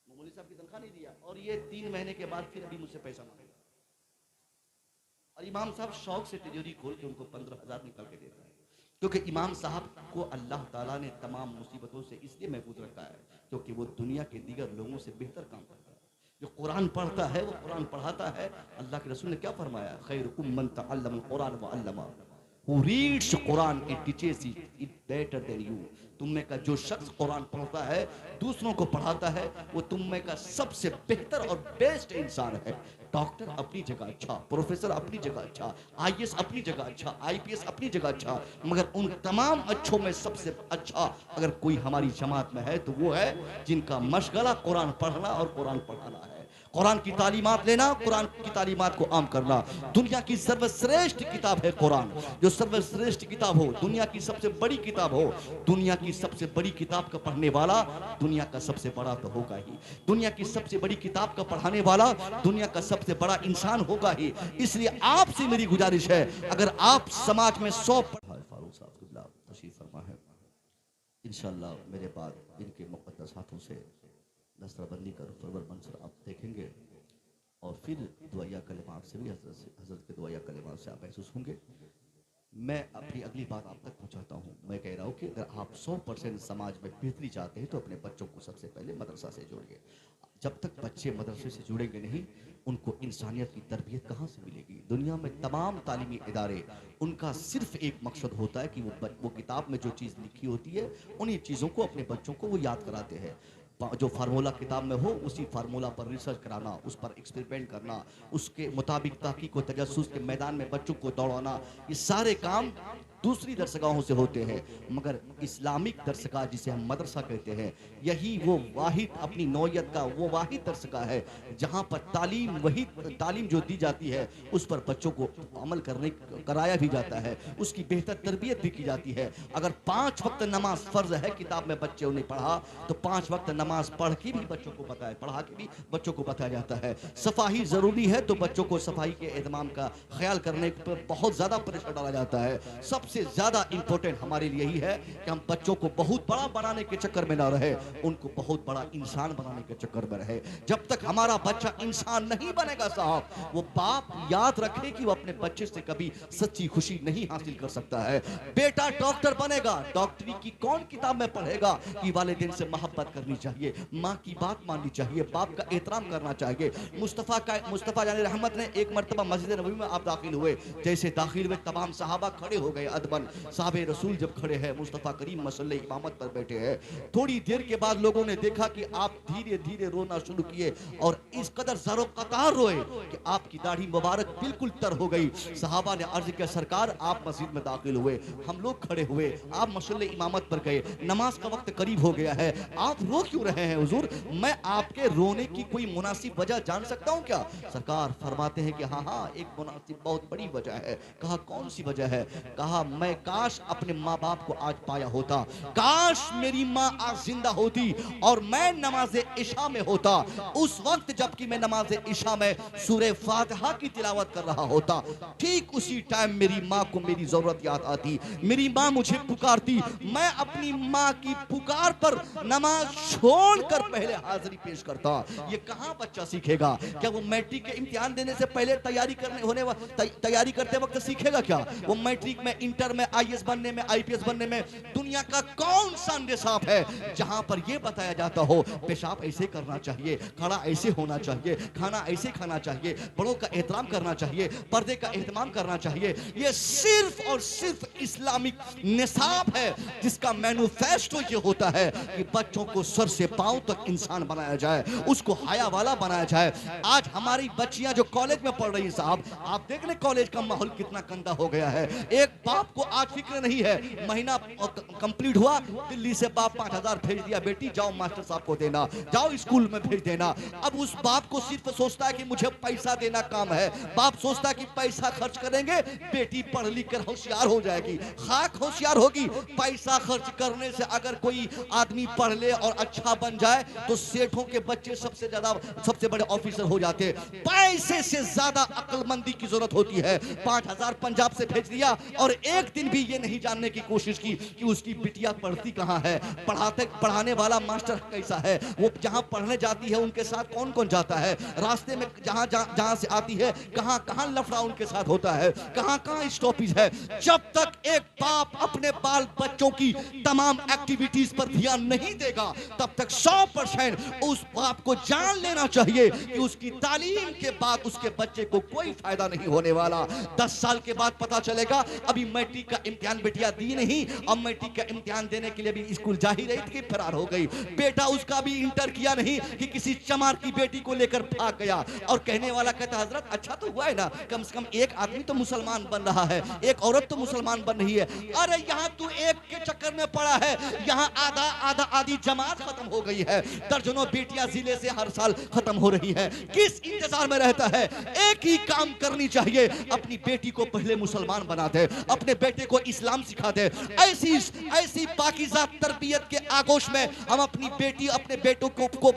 [SPEAKER 2] मौलवी साहब की तनख्वाह नहीं दिया और ये 3 महीने के बाद फिर अभी मुझसे पैसा मांगेगा। और इमाम साहब शौक से तिजोरी खोल के उनको 15,000 निकाल के देता है, क्योंकि इमाम साहब को अल्लाह ताला ने तमाम मुसीबतों से इसलिए महफूज रखा है क्योंकि वो दुनिया के दीगर लोगों से बेहतर काम करता है। जो कुरान पढ़ता है वो कुरान पढ़ाता है। अल्लाह के रसूल ने क्या फरमाया, खैरुकुम मन तअल्लम कुरान व अल्लमा, who reads Quran and teaches it better than you। तुम में का जो शख्स कुरान पढ़ता है दूसरों को पढ़ाता है वो तुम में का सबसे बेहतर और बेस्ट इंसान है। डॉक्टर अपनी जगह अच्छा, प्रोफेसर अपनी जगह अच्छा, IAS अपनी जगह अच्छा, IPS अपनी जगह अच्छा, मगर उन तमाम अच्छों में सबसे अच्छा अगर कोई हमारी जमात में है तो वो है जिनका मशगला कुरान पढ़ना और कुरान पढ़ाना है। कुरान की तालीमात लेना, कुरान की तालीमात को आम करना। दुनिया की सर्वश्रेष्ठ किताब है कुरान। जो सर्वश्रेष्ठ किताब हो, दुनिया की सबसे बड़ी किताब हो, दुनिया की सबसे बड़ी किताब का पढ़ने वाला दुनिया का सबसे बड़ा तो होगा ही। दुनिया की सबसे बड़ी किताब का पढ़ाने वाला दुनिया का सबसे बड़ा इंसान होगा ही। इसलिए आपसे मेरी गुजारिश है, अगर आप समाज में 100 फारूक साहब क़िबला तशरीफ फरमा है, इंशाअल्लाह मेरे बाद इनके मुक़द्दस हाथों से नस्रबंदी का फरवर मंसर आप देखेंगे और फिर दुआया कलिमात से भी हज़रत के दुआया कलिमात से आप महसूस होंगे। मैं अपनी अगली बात आप तक पहुंचाता हूं। मैं कह रहा हूं कि अगर आप 100% समाज में बेहतरी चाहते हैं तो अपने बच्चों को सबसे पहले मदरसा से जोड़िए। जब तक बच्चे मदरसे से जुड़ेंगे नहीं, उनको इंसानियत की तरबियत कहाँ से मिलेगी। दुनिया में तमाम तालीमी इदारे उनका सिर्फ एक मकसद होता है कि वो किताब में जो चीज़ लिखी होती है उन्हीं चीज़ों को अपने बच्चों को वो याद कराते हैं। जो फार्मूला किताब में हो उसी फार्मूला पर रिसर्च कराना, उस पर एक्सपेरिमेंट करना, उसके मुताबिक तहकीक व तजस्सुस के मैदान में बच्चों को दौड़ाना, ये सारे काम दूसरी दरसगाहों से होते हैं। मगर इस्लामिक दरसगाह जिसे हम मदरसा कहते हैं, यही वो वाहिद अपनी नौयत का वो वाहिद दरसगाह है जहाँ पर तालीम जो दी जाती है उस पर बच्चों को अमल कराया भी जाता है, उसकी बेहतर तरबियत भी की जाती है। अगर 5 वक्त नमाज फ़र्ज है, किताब में बच्चे उन्हें पढ़ा तो 5 वक्त नमाज पढ़ के भी बच्चों को बताया, पढ़ा के भी बच्चों को बताया जाता है। सफाई ज़रूरी है तो बच्चों को सफाई के एहतमाम का ख्याल करने पर बहुत ज़्यादा प्रेशर डाला जाता है। सबसे ज्यादा इंपॉर्टेंट हमारे लिए यही है कि हम बच्चों को बहुत बड़ा बनाने के चक्कर में ना रहे, उनको बहुत बड़ा इंसान बनाने के चक्कर में रहे। जब तक हमारा बच्चा इंसान नहीं बनेगा साहब, वो बाप याद रखे कि वो अपने बच्चे से कभी सच्ची खुशी नहीं हासिल कर सकता है। बेटा डॉक्टर बनेगा, डॉक्टरी की कौन किताब में पढ़ेगा कि वालिदैन से मोहब्बत करनी चाहिए, माँ की बात माननी चाहिए, बाप का एहतराम करना चाहिए। मुस्तफ़ा जाने रहमत ने एक मरतबा मस्जिद नबवी में आप दाखिल हुए, जैसे दाखिल हुए तमाम सहाबा खड़े हो गए अदबन। साहबे रसूल जब खड़े हैं, मुस्तफ़ा करीम मसल्ले इमामत पर बैठे हैं। थोड़ी देर के बाद लोगों ने देखा कि आप धीरे धीरे रोना शुरू किए और इस कदर ज़रो कतार रोए कि आपकी दाढ़ी मुबारक बिल्कुल तर हो गई। सहाबा ने अर्ज किया, सरकार आप मस्जिद में दाखिल हुए, हम लोग खड़े हुए, आप मसल्ले इमामत पर गए, नमाज का वक्त करीब हो गया है, आप रो क्यों रहे हैं हुजूर? मैं आपके रोने की कोई मुनासिब वजह जान सकता हूँ क्या? सरकार फरमाते हैं कि हाँ हाँ, एक मुनासिब बहुत बड़ी वजह है। कहा कौन सी वजह है? कहा मैं काश अपने माँ बाप को आज पाया होता, काश मेरी माँ आज जिंदा होती और मैं नमाज इशा में होता, उस वक्त जबकि मैं नमाज इशा में सूरे फातिहा की तिलावत कर रहा होता, ठीक उसी टाइम मेरी माँ को मेरी जरूरत याद आती, मेरी माँ मुझे पुकारती, मैं अपनी माँ की पुकार पर नमाज छोड़कर पहले हाजिरी पेश करता। ये कहाँ बच्चा सीखेगा? क्या वो मैट्रिक के इम्तिहान देने से पहले तैयारी करते वक्त सीखेगा? क्या वो मैट्रिक में, इंटर में, आईएएस बनने में, आईपीएस बनने में दुनिया का कौन सा निसाब है जहां पर यह बताया जाता हो पेशाब ऐसे करना चाहिए, खड़ा ऐसे होना चाहिए, खाना ऐसे खाना चाहिए, बड़ों का एहतराम करना चाहिए, पर्दे का एहतमाम करना चाहिए? ये सिर्फ और सिर्फ इस्लामिक निसाब है जिसका मैनिफेस्टो ये होता है कि बच्चों को सर से पांव तक इंसान बनाया जाए, उसको हया वाला बनाया जाए। आज हमारी बच्चियां जो कॉलेज में पढ़ रही हैं साहब, आप देख रहे कॉलेज का माहौल कितना गंदा हो गया है। एक बाप को आज फिक्र नहीं है, महीना कंप्लीट हुआ, दिल्ली से बाप 5,000 भेज दिया, बेटी जाओ मास्टर साहब को देना, जाओ स्कूल में भेज देना। अब उस बाप को सिर्फ सोचता है कि मुझे पैसा देना काम है। बाप सोचता है कि पैसा खर्च करेंगे बेटी पढ़ लिख कर होशियार हो जाएगी, खाक होशियार होगी। पैसा खर्च करने से अगर कोई आदमी पढ़ ले और अच्छा बन जाए तो सेठों के बच्चे सबसे बड़े ऑफिसर हो जाते। पैसे से ज्यादा अक्लमंदी की जरूरत होती है। 5,000 पंजाब से भेज दिया और एक दिन भी ये नहीं जानने की कोशिश की कि उसकी बिटिया पढ़ती कहाँ है, पढ़ाने वाला मास्टर कैसा है, वो जहां पढ़ने जाती है उनके साथ कौन कौन जाता है, रास्ते में जहां से आती है कहां कहां लफड़ा उनके साथ होता है, कहां कहां स्टॉपेज है। जब तक एक बाप अपने बाल बच्चों की तमाम एक्टिविटीज पर ध्यान नहीं देगा तब तक 100% उस बाप को जान लेना चाहिए कि उसकी तालीम के बाद उसके बच्चे को कोई फायदा नहीं होने वाला। 10 साल के बाद पता चलेगा। अभी मैट्रिक का इम्तिहान बेटिया दी नहीं, अब मैट्रिक का इम्तिहान देने के लिए भी स्कूल जा ही रही थी, फरार हो गई। बेटा उसका भी इंटर किया नहीं कि किसी चमार की बेटी को लेकर भाग गया। और कहने वाला कहता हजरत अच्छा तो हुआ है ना, कम से कम एक आदमी तो मुसलमान बन रहा है, एक औरत तो मुसलमान बन रही है। अरे यहाँ तू एक के चक्कर में पड़ा है, यहाँ आधी जमात खत्म हो गई है, दर्जनों बेटियां जिले से हर साल खत्म हो रही है। किस इंतजार में रहता है? एक ही काम करनी चाहिए, अपनी बेटी को पहले मुसलमान बना दे, अपने बेटे को इस्लाम सिखा दे। ऐसी पाकीज़ा तरबियत के आगोश में हम अपनी बेटी अपने बेटों को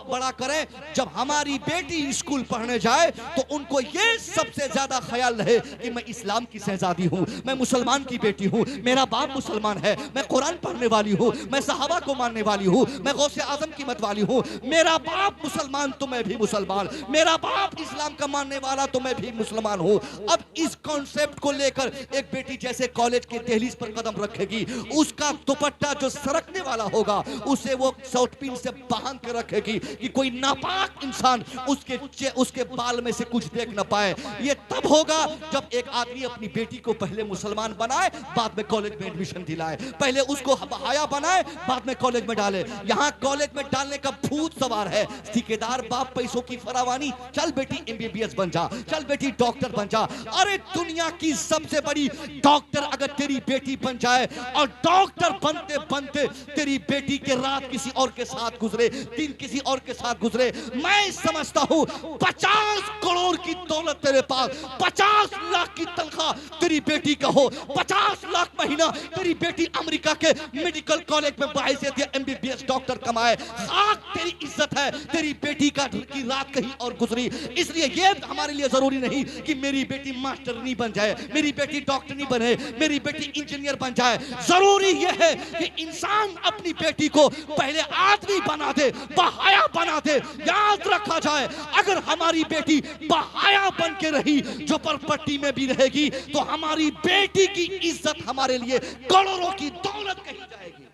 [SPEAKER 2] बड़ा करें। जब हमारी बेटी स्कूल पढ़ने जाए तो उनको ये सबसे ज्यादा ख्याल रहे कि मैं इस्लाम की शहजादी हूं, मैं मुसलमान की बेटी हूं, मेरा बाप मुसलमान है, मैं कुरान पढ़ने वाली हूं, मैं सहाबा को मानने वाली हूं, मैं गौसे आजम की मत वाली हूं, मेरा बाप मुसलमान तो मैं भी मुसलमान, मेरा बाप इस्लाम का मानने वाला तो मैं भी मुसलमान हूं। अब इस कॉन्सेप्ट को लेकर एक बेटी जैसे कॉलेज के दहलीज पर कदम रखेगी, उसका दुपट्टा जो सरकने वाला होगा उसे वो शॉर्टपिन से बांध के रखेगी कि कोई नापाक इंसान उसके बाल में से कुछ देख ना पाए। ये तब होगा जब एक आदमी अपनी बेटी को पहले मुसलमान बनाए, बाद में कॉलेज में एडमिशन दिलाए, पहले उसको हया बनाए, बाद में कॉलेज में डाले। यहाँ कॉलेज में डालने का भूत सवार है, ठेकेदार बाप पैसों की फरावानी, चल बेटी एमबीबीएस बन जा, चल बेटी डॉक्टर बन जा। अरे दुनिया की सबसे बड़ी डॉक्टर अगर तेरी बेटी बन जाए और डॉक्टर बनते बनते तेरी बेटी के रात किसी और के साथ गुजरे, दिन किसी और के साथ गुजरे, मैं समझता हूं 50 करोड़ की दौलत तेरे पास, 50 लाख की तनख्वाह तेरी बेटी का हो, 50 लाख महीना तेरी बेटी अमेरिका के मेडिकल कॉलेज में बाइज़्ज़त एमबीबीएस डॉक्टर कमाए, खाक तेरी इज्जत है तेरी बेटी की रात कहीं और गुजरी। इसलिए ये हमारे लिए जरूरी नहीं कि मेरी बेटी मास्टर नहीं बन जाए, मेरी बेटी डॉक्टर नहीं बने, मेरी बेटी इंजीनियर बन जाए। जरूरी यह है कि इंसान अपनी बेटी को पहले आदमी बना दे, बहाया बना दे। याद रखा जाए, अगर हमारी बेटी बहाया बन के रही, झोपड़पट्टी में भी रहेगी, तो हमारी बेटी की इज्जत हमारे लिए करोड़ों की दौलत कही जाएगी।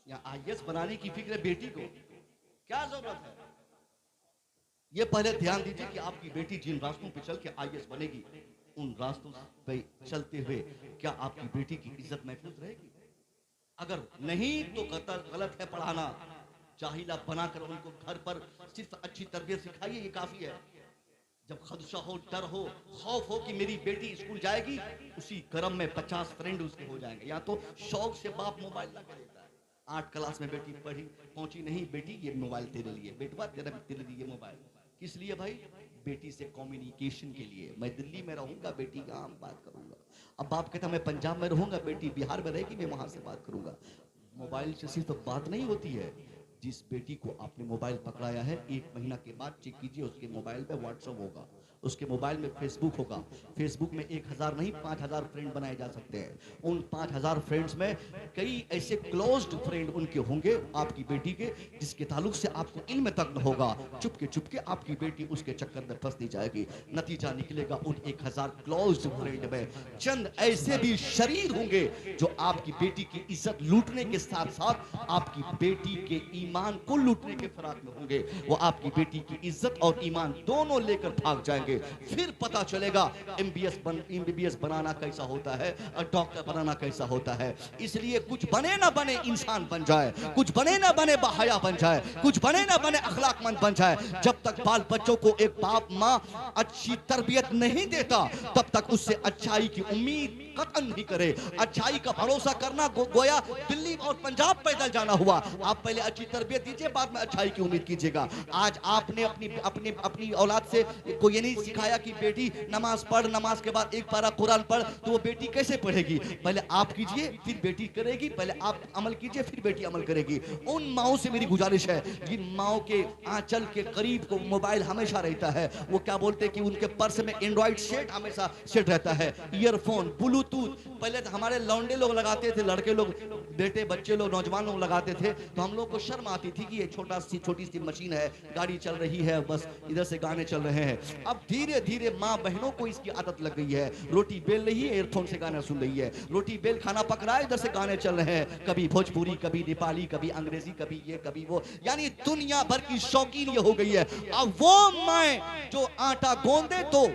[SPEAKER 2] या आईएएस बनाने की फिक्र बेटी को क्या जरूरत है? ये पहले ध्यान दीजिए कि आपकी बेटी जिन रास्तों पे चल के आईएएस बनेगी, उन रास्तों पे चलते हुए क्या आपकी बेटी की इज्जत महफूज रहेगी? अगर नहीं तो गलत है पढ़ाना। चाहिला बनाकर उनको घर पर सिर्फ अच्छी तरबियत सिखाइए, ये काफी है। जब खदशा हो, डर हो, खौफ हो कि मेरी बेटी स्कूल जाएगी, उसी क्रम में 50 फ्रेंड उसके हो जाएंगे। या तो शौक से बाप मोबाइल लगा देता है, 8 क्लास में बेटी पहुंची नहीं, बेटी ये मोबाइल तेरे लिए, बेटवा तेरे लिए मोबाइल। किस लिए भाई? बेटी से कम्युनिकेशन के लिए। मैं दिल्ली में रहूंगा, बेटी यहाँ बात करूंगा। अब बाप कहता मैं पंजाब में रहूंगा, बेटी बिहार में रहेगी, मैं वहां से बात करूंगा। मोबाइल से सिर्फ बात नहीं होती है। जिस बेटी को आपने मोबाइल पकड़ाया है, 1 महीना के बाद चेक कीजिए, उसके मोबाइल पे व्हाट्सएप होगा, उसके मोबाइल में फेसबुक होगा। फेसबुक में 1000 नहीं 5000 फ्रेंड बनाए जा सकते हैं। उन 5000 फ्रेंड्स में कई ऐसे क्लोज्ड फ्रेंड उनके होंगे आपकी बेटी के, जिसके ताल्लुक से आपको इल्म तक न होगा। चुपके चुपके आपकी बेटी उसके चक्कर में फंसती जाएगी। नतीजा निकलेगा उन 1000 क्लोज्ड फ्रेंड में चंद ऐसे भी शरीर होंगे जो आपकी बेटी की इज्जत लूटने के साथ साथ आपकी बेटी के ईमान को लूटने के फराक में होंगे। वो आपकी बेटी की इज्जत और ईमान दोनों लेकर भाग जाएंगे। फिर पता चलेगा एमबीबीएस बनाना कैसा होता है और डॉक्टर बनाना कैसा होता है। इसलिए कुछ बने ना बने इंसान बन जाए, कुछ बने ना बने बाहया बन जाए, कुछ बने ना बने अखलाकमंद बन जाए। जब तक बाल बच्चों को एक बाप माँ अच्छी तरबियत नहीं देता, तब तक उससे अच्छाई की उम्मीद कतई नहीं करे। अच्छाई का भरोसा करना गोया दिल्ली और पंजाब पैदल जाना हुआ। आप पहले अच्छी तरबियत दीजिए, बाद में अच्छाई की उम्मीद कीजिएगा। आज आपने अपनी औलाद से को ये नहीं सिखाया कि बेटी नमाज पढ़, नमाज के बाद एक पारा कुरान पढ़, तो वो बेटी कैसे पढ़ेगी? पहले आप कीजिए फिर बेटी करेगी, पहले आप अमल कीजिए फिर बेटी अमल करेगी। उन माओं से मेरी गुजारिश है जिन माओं के आंचल के करीब को मोबाइल हमेशा रहता है, वो क्या बोलते हैं कि उनके पर्स में एंड्रॉइड सेट हमेशा सेट रहता है, ईयरफोन, ब्लूटूथ। पहले तो हमारे लौंडे लोग लगाते थे, लड़के लोग, बेटे बच्चे लोग, नौजवान लोग लगाते थे, तो हम लोग को शर्म आती थी कि ये छोटी सी मशीन है, गाड़ी चल रही है, बस इधर से गाने चल रहे हैं। अब धीरे धीरे माँ बहनों को इसकी आदत लग गई है। रोटी बेल रही है, ईयरफोन से गाना सुन रही है, रोटी बेल खाना पक रहा है, इधर से गाने चल रहे हैं, कभी भोजपुरी, कभी नेपाली, कभी अंग्रेजी, कभी ये कभी वो, यानी दुनिया भर की शौकीन ये हो गई है। अब वो माँ जो आटा गोंदे तो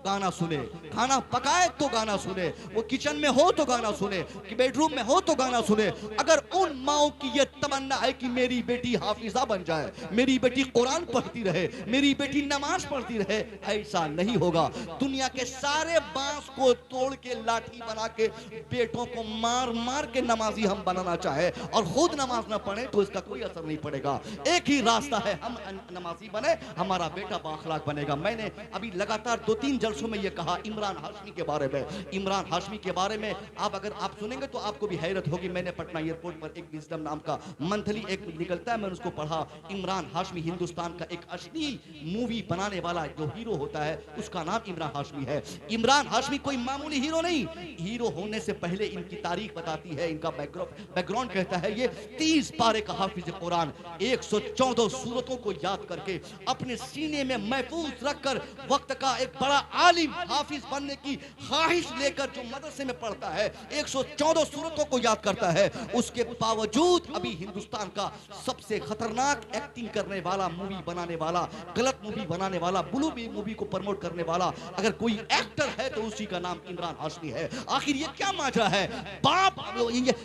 [SPEAKER 2] गाना सुने, खाना पकाए तो गाना सुने, वो किचन में हो तो गाना सुने, कि बेडरूम में हो तो गाना सुने। अगर उन माओं की ये तमन्ना है कि मेरी बेटी हाफिजा बन जाए, मेरी बेटी कुरान पढ़ती रहे, मेरी बेटी नमाज पढ़ती रहे, ऐसा नहीं होगा। दुनिया के सारे बांस को तोड़ के लाठी बना के बेटों को मार मार के नमाजी हम बनाना चाहे और खुद नमाज ना पढ़े तो इसका कोई असर नहीं पड़ेगा। एक ही रास्ता है, हम नमाजी बने, हमारा बेटा बाखलाक बनेगा। मैंने अभी लगातार 2-3 जलसों में ये कहा इमरान हाशमी के बारे में। इमरान हाशमी के बारे में अगर आप सुनेंगे तो आपको भी हैरत होगी। मैंने पटना एयरपोर्ट पर एक विजडम नाम का मंथली एक निकलता है, मैंने उसको पढ़ा। इमरान हाशमी हिंदुस्तान का एक असली मूवी बनाने वाला जो हीरो होता है, उसका नाम इमरान हाशमी है। इमरान हाशमी कोई मामूली हीरो नहीं, हीरो होने से पहले इनकी तारीख बताती है, इनका बैकग्राउंड कहता है ये 30 पारे का हाफिज कुरान, 114 सूरतों को याद करके अपने सीने में महफूज रखकर वक्त का एक बड़ा आलिम हाफिज बनने की ख्वाहिश लेकर जो मदरसे में पढ़ता है, 114 सूरतों को याद करता है, उसके बावजूद अभी हिंदुस्तान का सबसे खतरनाक एक्टिंग करने वाला, मूवी बनाने वाला, गलत मूवी बनाने वाला, ब्लू मूवी को प्रमोट करने वाला अगर कोई एक्टर है तो उसी का नाम इमरान हाशमी है। आखिर ये क्या माजरा है? बाप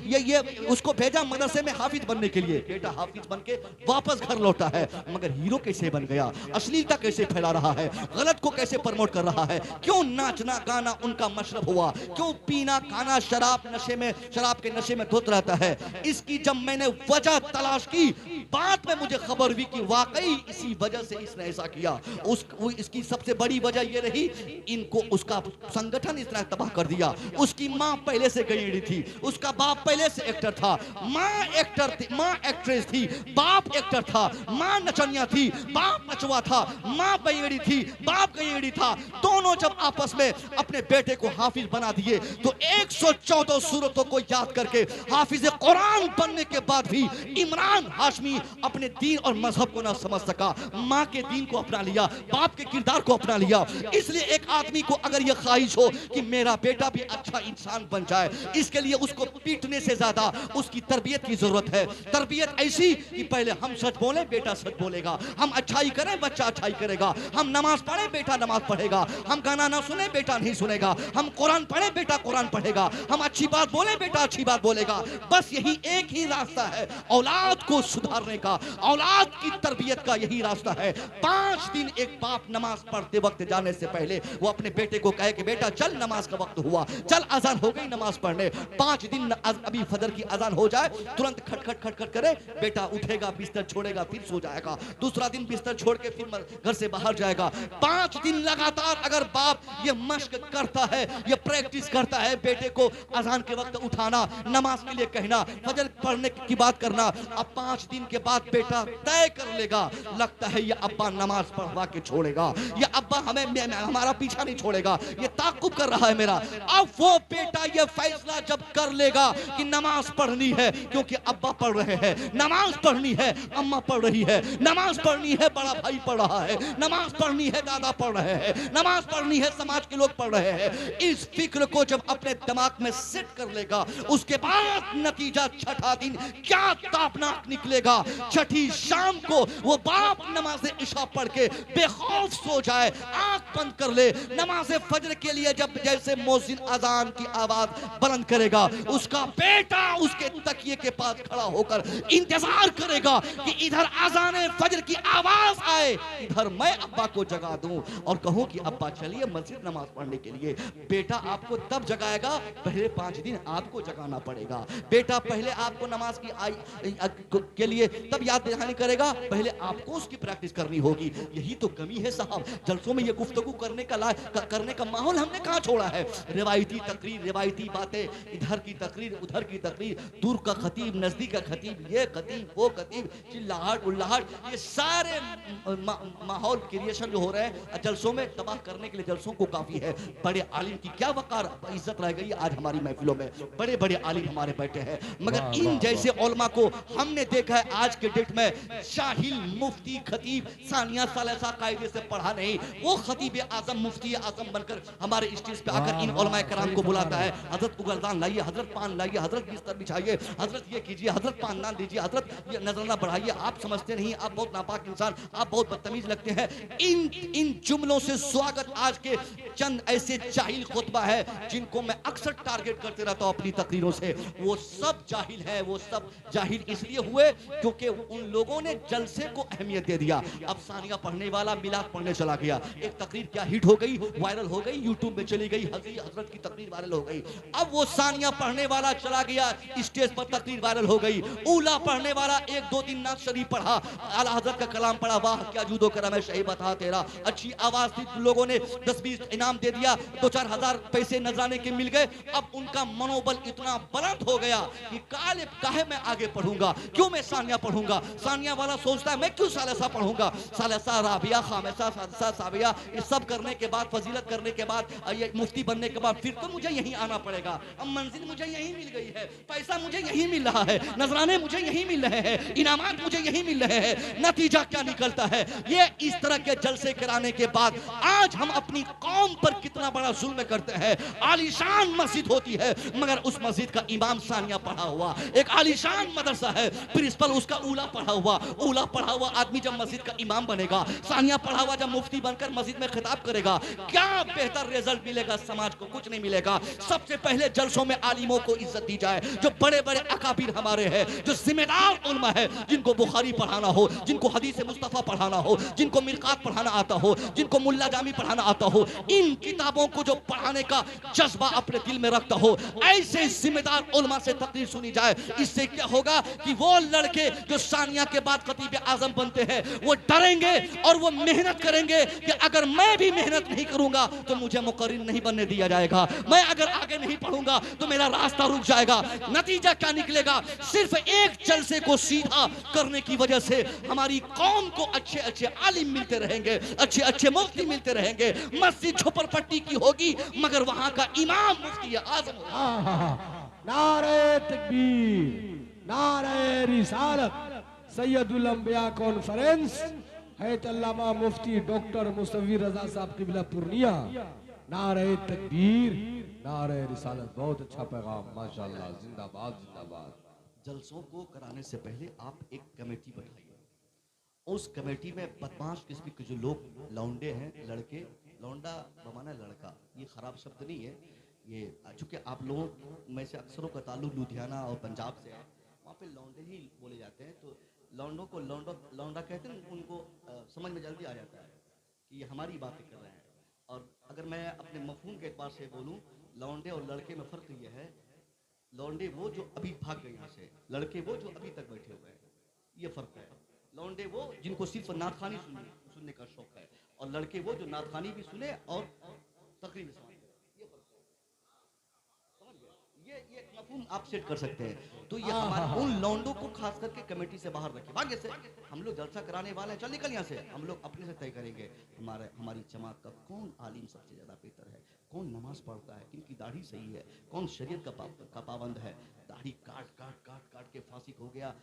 [SPEAKER 2] ये उसको भेजा मदरसे में हाफिज बनने के लिए, बेटा हाफिज बन के वापस घर लौटा है, मगर हीरो कैसे बन गया, अश्लीलता कैसे फैला रहा है, गलत को कैसे प्रमोट कर रहा है, क्यों नाचना गाना उनका मशरब हुआ, क्यों पीना खाना शराब के नशे में धुत रहता है। इसकी जब मैंने वजह तलाश की, बाद में मुझे खबर हुई कि वाकई इसी वजह से इसने ऐसा किया। इसकी सबसे बड़ी वजह यह रही, इनको उसका संगठन इतना तबाह कर दिया। उसकी माँ पहले से गईड़ी थी, उसका बाप पहले से एक्टर था, माँ एक्ट्रेस थी, बाप एक्टर था, माँ नचनिया थी, बाप नचवा था, माँ गईड़ी थी, बाप गईड़ी था। दोनों जब आपस में अपने बेटे को हाफिज बना दिए तो 114 सूरतों को याद करके हाफिज कुरान बनने के बाद भी इमरान हाशमी अपने दीन और मजहब को ना समझ सका, माँ के दीन को अपना लिया, बाप के किरदार को अपना लिया। इसलिए एक आदमी को अगर यह ख्वाहिश हो कि मेरा बेटा भी अच्छा इंसान बन जाए, इसके लिए उसको पीटने से ज्यादा उसकी तरबियत की जरूरत है। तरबियत ऐसी कि पहले हम सच बोले, बेटा सच बोलेगा, हम अच्छाई करें, बच्चा अच्छाई करेगा, हम नमाज पढ़े, बेटा नमाज पढ़ेगा, हम गाना ना सुने, बेटा नहीं सुनेगा, हम कुरान पढ़े, बेटा कुरान पढ़ेगा, हम अच्छी बात बोले, बेटा अच्छी बात बोलेगा। बस यही एक ही रास्ता है औलाद को सुधारने करने का, औलाद की तरबियत का यही रास्ता है। 5 दिन एक बाप नमाज पढ़ते वक्त जाने से पहले वो अपने बेटे को कहे कि बेटा चल नमाज का वक्त हुआ, चल अजान हो गई नमाज पढ़ने। 5 दिन अभी फजर की अजान हो जाए तुरंत खटखट खटखट करे, बेटा उठेगा, बिस्तर छोड़ेगा, फिर सो जाएगा। दूसरा दिन बिस्तर छोड़ के फिर घर से बाहर जाएगा। 5 दिन लगातार अगर बाप ये मश्क करता है, ये प्रैक्टिस करता है, बेटे को अजान के वक्त उठाना, नमाज के लिए कहना, फजर पढ़ने की बात करना, अब 5 दिन के बाद बेटा तय कर लेगा, लगता है ये अब्बा नमाज पढ़वा के छोड़ेगा, ये अब्बा हमारा पीछा नहीं छोड़ेगा, ये ताकुब कर रहा है मेरा। अब वो बेटा ये फैसला जब कर लेगा कि नमाज पढ़नी है, क्योंकि अब्बा पढ़ रहे हैं, नमाज पढ़नी है, अम्मा पढ़ रही है, नमाज पढ़नी है, बड़ा भाई पढ़ रहा है, नमाज पढ़नी है, दादा पढ़ रहे हैं, नमाज पढ़नी है, समाज के लोग पढ़ रहे हैं। इस फिक्र को जब अपने दिमाग में सेट कर लेगा, उसके बाद नतीजा छठा दिन क्या तापनाक निकलेगा। छठी शाम को वो बाप नमाज इशा पढ़ के बेखौफ सो जाए, आंख बंद कर ले, नमाज फजर के लिए जब जैसे मुअज्जिन अजान की आवाज बुलंद करेगा, उसका बेटा उसके तकिए के पास खड़ा होकर इंतजार करेगा कि इधर अजान फजर की आवाज आए, इधर मैं अब्बा को जगा दूं और कहूं कि अब्बा चलिए मस्जिद नमाज पढ़ने के लिए। बेटा आपको तब जगाएगा, पहले 5 दिन आपको जगाना पड़ेगा। बेटा पहले आपको नमाज के लिए तब याद दहानी करेगा, पहले आपको उसकी प्रैक्टिस करनी होगी। यही तो कमी है साहब, जलसों में ये गुफ्तगू करने का माहौल हमने कहां छोड़ा है। रिवायती तकरीर, रिवायती बातें, इधर की तकरीर, उधर की तकरीर, दूर का खतीब, नजदीक का खतीब, ये खतीब, वो खतीब, चिल्लाहट उल्लाहट, ये सारे माहौल क्रिएशन जो हो रहे हैं जलसों में, तबाह करने के लिए जलसों को काफी है। बड़े आलिम की क्या वकार इज्जत रह गई आज हमारी महफिलों में, बड़े बड़े आलिम हमारे बैठे हैं, मगर इन जैसे उलमा को हमने देखा है आज के डेट में शाहिल मुफ्ती खतीब सानिया सालसा कायदे से पढ़ा नहीं, वो खतीब आजम मुफ्ती आजम बनकर हमारे स्टेज पे आकर इन उलमा कराम को बुलाता है, हजरत उगरदान लाइए, हजरत पान लाइए, हजरत बिस्तर बिछाइए, हजरत ये कीजिए, हजरत पानदान दीजिए, हजरत ये नजराना बढ़ाइए, आप समझते नहीं, आप बहुत नापाक इंसान, आप बहुत बदतमीज लगते हैं। इन जुमलों से स्वागत आज के चंद ऐसे जाहिल खुतबा है जिनको मैं अक्सर टारगेट करते रहता हूं अपनी तकरीरों से। वो सब जाहिल है, वो सब जाहिल इसलिए हुए क्योंकि उन लोगों ने जलसे को अहमियत दे दिया। अब सानिया पढ़ने वाला मिलाद पढ़ने चला गया, एक तकरीर क्या हिट हो गई, वायरल हो गई, यूट्यूब में चली गई, हजरत की तकरीर वायरल हो गई। अब वो सानिया पढ़ने वाला चला गया, स्टेज पर तकरीर वायरल हो गई। ऊला पढ़ने वाला 1-2 दिन नात शरीफ पढ़ा, आला हजरत का कलाम पढ़ा, वाह क्या जूदो करम है शही बता तेरा, अच्छी आवाज थी, लोगों ने 10-20 इनाम दे दिया, 2-4 हजार पैसे नजराने के मिल गए। अब उनका मनोबल इतना बुलंद हो गया कि काहे मैं आगे पढ़ूंगा, क्यों मैं सानिया पढ़ूंगा। सानिया वाला सोचता है मैं क्यों सालसा पढ़ूंगा, सालसा राबिया खामसा सादसा साबिया, ये सब करने के बाद, फजीलत करने के बाद, ये मुफ्ती बनने के बाद फिर तो मुझे यहीं आना पड़ेगा। अब मंजिल मुझे यहीं मिल गई है, पैसा मुझे यहीं मिल रहा है, नजराने मुझे यहीं मिल रहे हैं, इनामात मुझे यहीं मिल रहे हैं। नतीजा क्या निकलता है, ये इस तरह के जलसे कराने के बाद आज हम अपनी कौम पर कितना बड़ा जुल्म करते हैं। आलीशान मस्जिद होती है मगर उस मस्जिद का इमाम सानिया पढ़ा हुआ, एक आलीशान मदरसा है, प्रिंसिपल उसका ऊला पढ़ा हुआ आदमी जब मस्जिद का इमाम बनेगा, सानिया पढ़ा हुआ जब मुफ्ती बनकर मस्जिद में खिताब करेगा, क्या बेहतर रिजल्ट मिलेगा समाज को, कुछ नहीं मिलेगा। सबसे पहले जलसों में आलिमों को इज्जत दी जाए, जो बड़े बड़े अकाबिर हमारे हैं, जो जिम्मेदार उलमा है, जिनको बुखारी पढ़ाना हो, जिनको हदीस मुस्तफा पढ़ाना हो, जिनको मिरकात पढ़ाना आता हो, जिनको मुल्ला जामी पढ़ाना आता हो, इन किताबों को जो पढ़ाने का जज्बा अपने दिल में रखता हो, ऐसे जिम्मेदार उलमा से तकरीर सुनी जाए। इससे क्या होगा कि वो लड़के जो सानिया के बाद खतीब आजम बनते हैं वो डरेंगे और वो मेहनत करेंगे कि अगर मैं भी मेहनत नहीं करूंगा तो मुझे मुकर्रिर नहीं बनने दिया जाएगा, मैं अगर आगे नहीं पढ़ूंगा तो मेरा रास्ता रुक जाएगा। नतीजा क्या निकलेगा, सिर्फ एक जलसे को सीधा करने की वजह से हमारी कौम को अच्छे अच्छे आलिम मिलते रहेंगे, अच्छे अच्छे मुफ्ती मिलते रहेंगे। मस्जिद झोपड़पट्टी की होगी मगर वहां का इमाम मुफ्ती आजम।
[SPEAKER 4] नारे तकबीर, नारे रिसालत, सैयदुल अंबिया कॉन्फ्रेंस हैत अल्लामा मुफ्ती डॉक्टर मुस्तफी रजा साहब किबला पूर्णिया। नारे तकबीर, नारे रिसालत, बहुत अच्छा पैगाम, माशाअल्लाह, जिंदाबाद जिंदाबाद।
[SPEAKER 2] जलसों को कराने से पहले आप एक कमेटी बनाइए, उस कमेटी में बदमाश किस्म के जो लोग लौंडे हैं, लड़के, लौंडा बमाना लड़का, ये खराब शब्द नहीं है, ये चूंकि आप लोगों में से अक्सरों का ताल्लुक लुधियाना और पंजाब से है, वहाँ पे लौंडे ही बोले जाते हैं, तो लौंडों को लौंडा कहते हैं, उनको समझ में जल्दी आ जाता है कि ये हमारी बातें कर रहे हैं। और अगर मैं अपने मफहूम के एतबार से बोलूं, लौंडे और लड़के में फ़र्क ये है, लौंडे वो जो अभी भाग गए यहाँ से, लड़के वो जो अभी तक बैठे हुए हैं, ये फ़र्क है। लौंडे वो जिनको सिर्फ नाथखानी सुनने का शौक़ है, और लड़के वो जो नाथखानी भी सुने और तकरीर भी सुने। ये एक मफहूम आप सेट कर सकते हैं। तो ये हमारे उन लौंडों को खास करके कमेटी से बाहर रखें। भाग्य से हम लोग जलसा कराने वाले हैं, चल निकल यहाँ से। हम लोग अपने से तय करेंगे हमारी जमात का कौन आलिम सबसे ज़्यादा बेहतर है, कौन नमाज पढ़ता है, किनकी दाढ़ी सही है, कौन शरीयत का पाबंद है। दाढ़ी काट के फांसी हो गया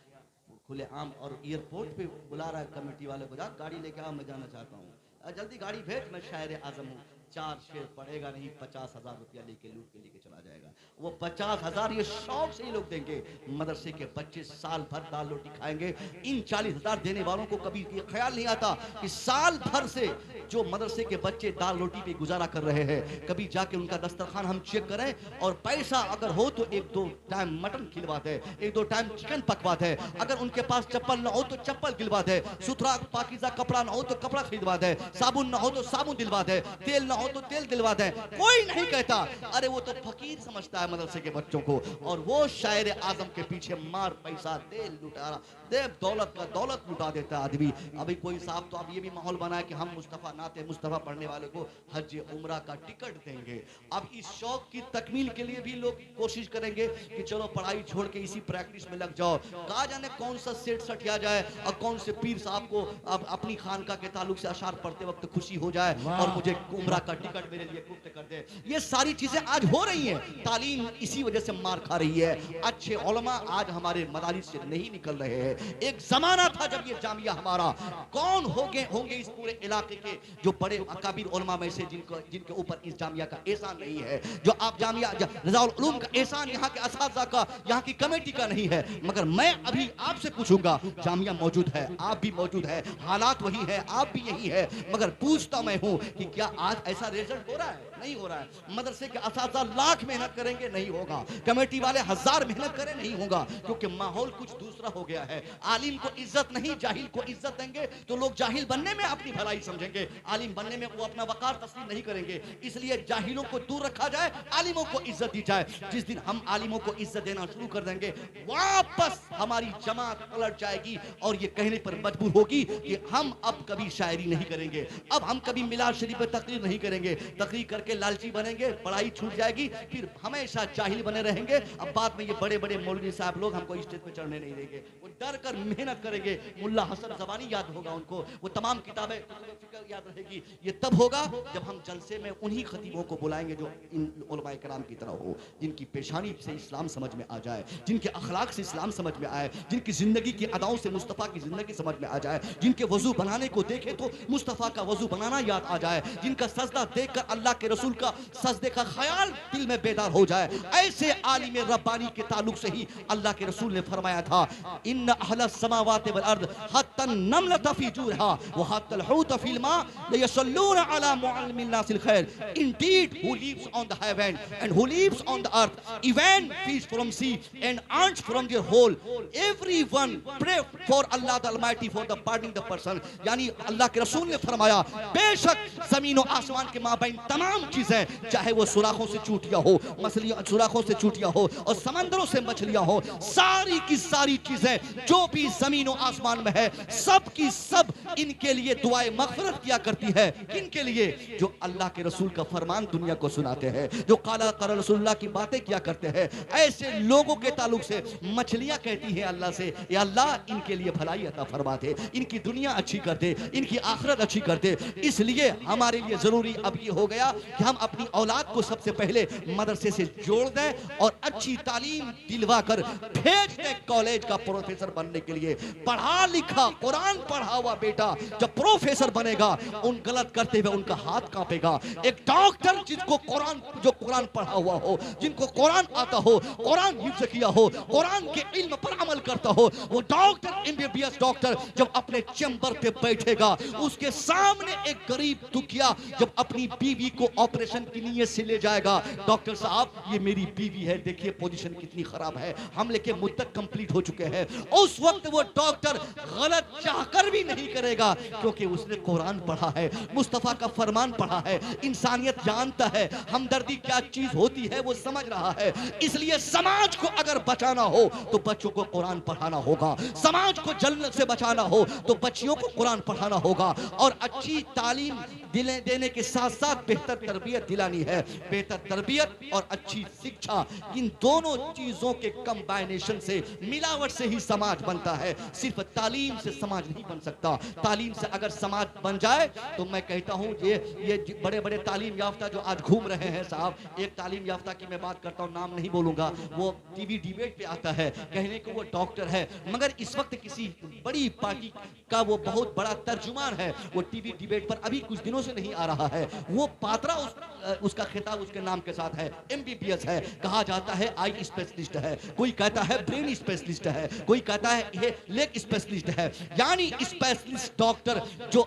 [SPEAKER 2] खुले आम, और एयरपोर्ट पे बुला रहा है कमेटी वाले को, जा गाड़ी लेके आओ, मैं जाना चाहता हूँ, जल्दी गाड़ी भेज, मैं शायर आजम हूँ। 4 शेर पढ़ेगा नहीं, 50,000 रुपया लेके लूट के लेके चला जाएगा। वो 50,000 ये शौक से ही लोग देंगे। मदरसे के बच्चे साल भर दाल रोटी खाएंगे। इन 40,000 देने वालों को कभी ये ख्याल नहीं आता कि साल भर से जो मदरसे के बच्चे दाल रोटी पे गुजारा कर रहे हैं, कभी जाके उनका दस्तरखान हम चेक करें, और पैसा अगर हो तो 1-2 टाइम मटन खिलवा दे, 1-2 टाइम चिकन पकवा दे। अगर उनके पास चप्पल ना हो तो चप्पल दिलवा दे, सुथरा पाकीज़ा कपड़ा ना हो तो कपड़ा खरीदवा दे, साबुन ना हो तो साबुन दिलवा दे, तेल ना हो तो तेल दिलवा दे। कोई नहीं कहता, अरे वो तो फकीर समझता है मदरसे के बच्चों को, और वो शायर आजम के पीछे मार पैसा तेल लुटारा देव दौलत लुटा देता है आदमी। अभी कोई साहब तो अब ये भी माहौल बना है कि हम मुस्तफ़ा नाते मुस्तफ़ा पढ़ने वाले को हज उम्रा का टिकट देंगे। अब इस शौक की तकमील के लिए भी लोग कोशिश करेंगे कि चलो पढ़ाई छोड़ के इसी प्रैक्टिस में लग जाओ। कहा जाने कौन सा सेठ सटिया जाए और कौन से पीर साहब को अब अपनी खानका के ताल्लुक से अशार पढ़ते वक्त खुशी हो जाए और मुझे उम्रा का टिकट मेरे लिए गुफ्त कर दे। ये सारी चीजें आज हो रही हैं। तालीम इसी वजह से मार खा रही है। अच्छे उलमा आज हमारे मदारिस से नहीं निकल रहे हैं। एक जमाना था जब ये जामिया हमारा, कौन होंगे इस पूरे इलाके के जो बड़े अकाबिर उलमा में से जिनके ऊपर इस जामिया का एहसान नहीं है। जो आप जामिया रज़ाउल उलूम का एहसान यहाँ के असातिज़ा का, यहाँ की कमेटी का नहीं है। मगर मैं अभी आपसे पूछूंगा, जामिया मौजूद है, आप भी मौजूद है, हालात वही है, आप भी यही है, मगर पूछता मैं हूँ कि क्या आज ऐसा रिजल्ट हो रहा है? नहीं हो रहा है। मदरसे के असातिज़ा लाख मेहनत करेंगे, नहीं होगा। कमेटी वाले 1000 मेहनत करें, नहीं होगा, क्योंकि माहौल कुछ दूसरा हो गया है। आलिम को इज्जत नहीं, जाहिल को इज्जत देंगे तो लोग जाहिल बनने में अपनी भलाई समझेंगे, आलिम बनने में वो अपना वकार तस्लीम नहीं करेंगे। इसलिए जाहिलों को दूर रखा जाए, आलिमों को इज्जत दी जाए। जिस दिन हम आलिमों को इज्जत देना शुरू कर देंगे, वापस हमारी जमात पलट जाएगी और ये कहने पर मजबूर होगी कि हम अब कभी शायरी नहीं करेंगे, अब हम कभी मिलाद शरीफ में तकरीर नहीं करेंगे। तकरीर करके लालची बनेंगे, पढ़ाई छूट जाएगी, फिर हमेशा जाहिल बने रहेंगे। अब बाद में ये बड़े बड़े मौलवी साहब लोग हमको स्टेज पे चढ़ने नहीं देंगे, वो डर कर मेहनत करेंगे। मुल्ला हसन ज़बानी याद होगा उनको, वो तमाम किताबें फिक्र याद रहेगी। ये तब होगा जब हम जलसे में उन्हीं खतीबों को बुलाएंगे जो इन उलमाए कराम की तरह हो, जिनकी पेशानी से इस्लाम समझ में आ जाए, जिनके अखलाक से इस्लाम समझ में आए, जिनकी जिंदगी की अदाओं से मुस्तफ़ा की जिंदगी समझ में आ जाए, जिनके वजू बनाने को देखे तो मुस्तफ़ा का वजू बनाना याद आ जाए, जिनका सजदा देखकर अल्लाह के रसूल का सजदे का ख्याल दिल में बेदार हो जाए। ऐसे आलिम रब्बानी के ताल्लुक से ही अल्लाह के रसूल ने फरमाया था, इन्न अहलस समावाति वल अर्द हत्तन नमलत फी जुरहा व हत्तल हूत फील मा लयसल्लून अला मुअल्लिमिन नासिल खैर। Indeed, who lives on the heaven and who lives on the earth, even fish from sea and ants from their hole, everyone pray for Allah the Almighty for the pardoning the person। यानी अल्लाह के रसूल ने फरमाया, बेशक जमीन और आसमान के माबैन तमाम चीजें, चाहे वो सुराखों से चूटियां हो, मछलियां सुराखों से चूटियां हो और समंदरों से मछलियां हो, सारी की सारी चीजें जो भी जमीन और आसमान में है, सब की सब इनके लिए दुआए मगफिरत किया करती है। किनके लिए? जो अल्लाह के रसूल का फरमान दुनिया को सुनाते हैं, जो काला काला रसूलुल्लाह की बातें किया करते हैं। ऐसे लोगों के ताल्लुक से मछलियां कहती हैं अल्लाह से, या अल्लाह इनके लिए भलाई अता फरमा दे, इनकी दुनिया अच्छी कर दे, इनकी आखिरत अच्छी कर दे। इसलिए हमारे लिए जरूरी अब ये हो गया कि हम अपनी औलाद को सबसे पहले मदरसे से जोड़ दें और अच्छी तालीम दिलवा कर भेज दें कॉलेज का प्रोफेसर बनने के लिए। पढ़ा लिखा कुरान पढ़ा हुआ बेटा जब प्रोफेसर बनेगा, उन गलत करते हुए उनका हाथ कांपेगा। एक डॉक्टर जिसको कुरान, जो कुरान पढ़ा हुआ हो, जिनको कुरान आता हो, कुरान हिफ्ज़ किया हो, कुरान के इल्म पर अमल करता हो, वो डॉक्टर एमबीबीएस डॉक्टर जब अपने चैम्बर पे बैठेगा, उसके सामने एक गरीब दुखिया जब अपनी बीवी को ऑपरेशन की नीयत से ले जाएगा, डॉक्टर साहब ये मेरी बीवी है, देखिए पोजीशन कितनी खराब है, हमले के मुद्दत कंप्लीट हो चुके हैं, उस वक्त वो डॉक्टर गलत चाहकर भी नहीं करेगा, क्योंकि उसने कुरान पढ़ा है, मुस्तफा का फरमान पढ़ा है, इंसानियत जानता है, हमदर्दी क्या चीज होती है वो समझ रहा है। इसलिए समाज को अगर बचाना हो तो बच्चों को कुरान पढ़ाना होगा, समाज को जन्नत से बचाना हो तो बच्चियों को कुरान पढ़ाना होगा, और अच्छी तालीम देने के साथ साथ बेहतर तरबियत दिलानी है। बेहतर तरबियत और अच्छी शिक्षा, इन दोनों चीजों के कंबाइनेशन से, मिलावट से ही समाज बनता है। सिर्फ तालीम से समाज नहीं बन सकता। तालीम से अगर समाज बन जाए तो मैं कहता हूं ये बड़े बड़े तालीम याफ्ता जो आज घूम रहे हैं साहब, एक तालीम याफ्ता की मैं बात करता हूं, नाम नहीं बोलूंगा, वो टीवी डिबेट पे आता है, कहने को वो डॉक्टर है, मगर इस वक्त किसी बड़ी पार्टी का वो बहुत बड़ा तर्जुमान है, वो टीवी डिबेट पर अभी कुछ दिनों से नहीं आ रहा है, वो पात्रा उसका खिताब उसके नाम के साथ है, MBBS है, कहा जाता है आई स्पेशलिस्ट है, कोई कहता है ब्रेन स्पेशलिस्ट है, कोई कहता है ये लेग स्पेशलिस्ट है, यानी स्पेशलिस्ट डॉक्टर जो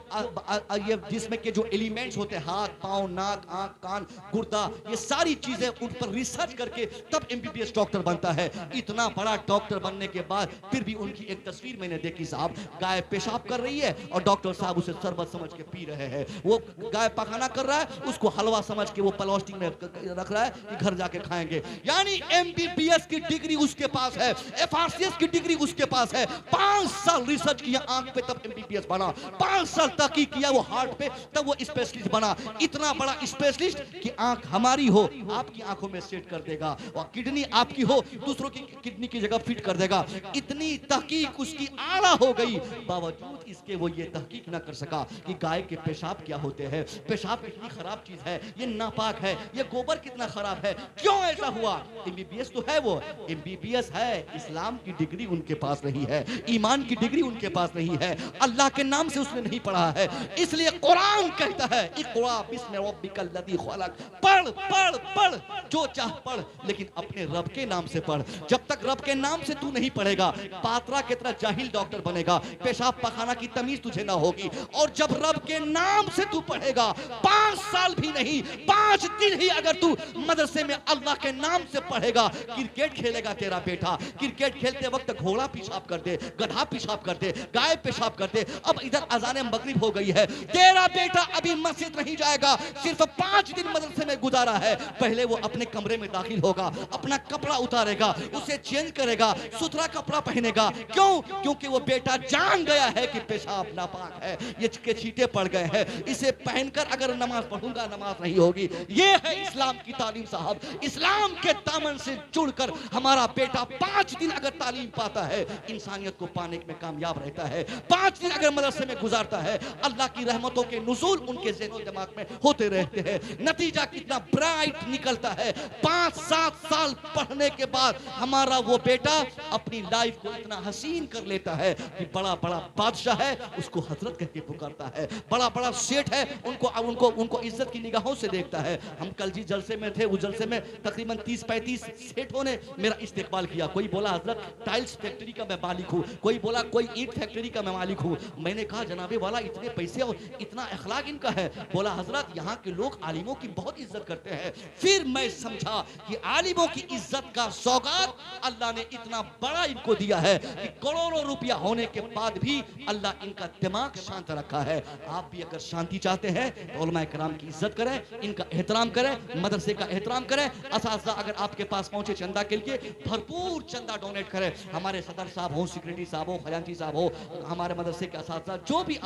[SPEAKER 2] ये जिसमें के जो एलिमेंट्स होते हैं, हाथ पांव नाक आंख कान गुर्दा, ये सारी चीजें उन पर रिसर्च करके तब MBBS डॉक्टर बनता है। इतना बड़ा डॉक्टर बनने के बाद फिर भी उनकी एक तस्वीर मैंने देखी साहब, गाय पेशाब कर रही है और डॉक्टर साहब उसे शरबत समझ के पी रहे हैं, वो गाय पखाना कर रहा है, उसको हलवा समझ के वो प्लास्टिक में रख रहा है कि घर जाके खाएंगे। यानी MBBS की डिग्री उसके पास है, FRCS की डिग्री उसके पास है, 5 साल रिसर्च किया आंख पे तब MBBS बना, 5 साल तहकीक किया वो हार्ट पे तब वो स्पेशलिस्ट बना। इतना बड़ा स्पेशलिस्ट कि आंख हमारी हो आपकी आंखों में सेट कर देगा, और किडनी आपकी हो दूसरों की किडनी की जगह फिट कर देगा। इतनी तहकीक उसकी आला हो गई, बावजूद इसके वो ये तहकीक ना कर सका कि गाय के पेशाब क्या होते हैं, पेशाब कितनी खराब चीज है, ये नापाक है, ये गोबर कितना खराब है, क्यों ऐसा हुआ। MBBS तो है, वो MBBS है, इस्लाम की डिग्री उनके पास नहीं है, ईमान की डिग्री उनके पास नहीं है, अल्लाह के नाम से उसने नहीं पढ़ा है। इसलिए कुरान कहता है इक़रा बिस्मि रब्बिकल लज़ी खलक़, पढ़ पढ़ पढ़ जो चाह पढ़, लेकिन अपने रब के नाम से पढ़। जब तक रब के नाम से तू नहीं पढ़ेगा, पात्रा की तरह जाहिल डॉक्टर बनेगा, पेशाब पखाना की तमीज तुझे ना होगी। और जब रब के नाम से तू पढ़ेगा, 5 साल भी नहीं 5 दिन ही अगर तू मदरसे में अल्लाह के नाम से पढ़ेगा, क्रिकेट खेलेगा तेरा बेटा, क्रिकेट खेलते वक्त घोड़ा पेशाब कर दे, गधा पेशाब कर दे, गाय पेशाब कर दे, अब इधर अज़ान मगरिब हो गई है, तेरा बेटा अभी मस्जिद नहीं जाएगा, सिर्फ 5 दिन मदरसे में गुजारा है, पहले वो अपने कमरे में दाखिल होगा, अपना कपड़ा उतारेगा, उसे चेंज करेगा, सुथरा कपड़ा पहनेगा। क्यों? क्योंकि वो बेटा जान गया है कि पेशाब नापाक है, ये के छींटे पड़ गए हैं, इसे पहनकर अगर नमाज पढ़ूंगा नमाज नहीं होगी। ये है इस्लाम की तालीम साहब। इस्लाम के दामन से जुड़कर हमारा बेटा 5 दिन अगर तालीम पाता है, इंसानियत को पाने में कामयाब रहता है। 5 दिन अगर मदरसे में गुजारता है, अल्लाह की रहमतों के नुज़ूल उनके ज़हन दिमाग में होते रहते हैं। नतीजा कितना ब्राइट निकलता है। 5-7 साल पढ़ने के बाद हमारा वो बेटा अपनी लाइफ को इतना हसीन कर लेता है कि बड़ा बड़ा बादशाह है उसको हजरत कह के पुकारता है, बड़ा बड़ा सेठ है उनको इज्जत की निगाहों से देखता है। हम कल जी जलसे में थे, उस जलसे में तकरीबन 30-35 सेठों ने मेरा इस्तेकबाल किया। कोई बोला हजरत टाइल्स फैक्ट्री का मैं मालिक हूँ, कोई बोला कोई ईंट फैक्ट्री का मैं मालिक हूँ। मैंने कहा जनाबे वाला इतने पैसे और इतना अखलाक इनका है। बोला हजरत यहाँ के लोग आलिमों की बहुत इज्जत करते हैं। फिर मैं समझा कि आलिमों की इज्जत का सौगात अल्लाह ने इतना बड़ा इनको दिया है कि करोड़ों रुपया होने के बाद भी अल्लाह इनका दिमाग शांत रखा है। आप भी अगर शांति चाहते हैं तो उलमा किराम की इज्जत करें, इनका एहतराम करें, मदरसे का एहतराम करें। असातिज़ा अगर आपके पास पहुंचे चंदा के लिए भरपूर चंदा डोनेट करें। हमारे सदर साहब हो, सेक्रेटरी साहब हो, खजांची साहब हो, हमारे मदरसे के असातिज़ा जो भी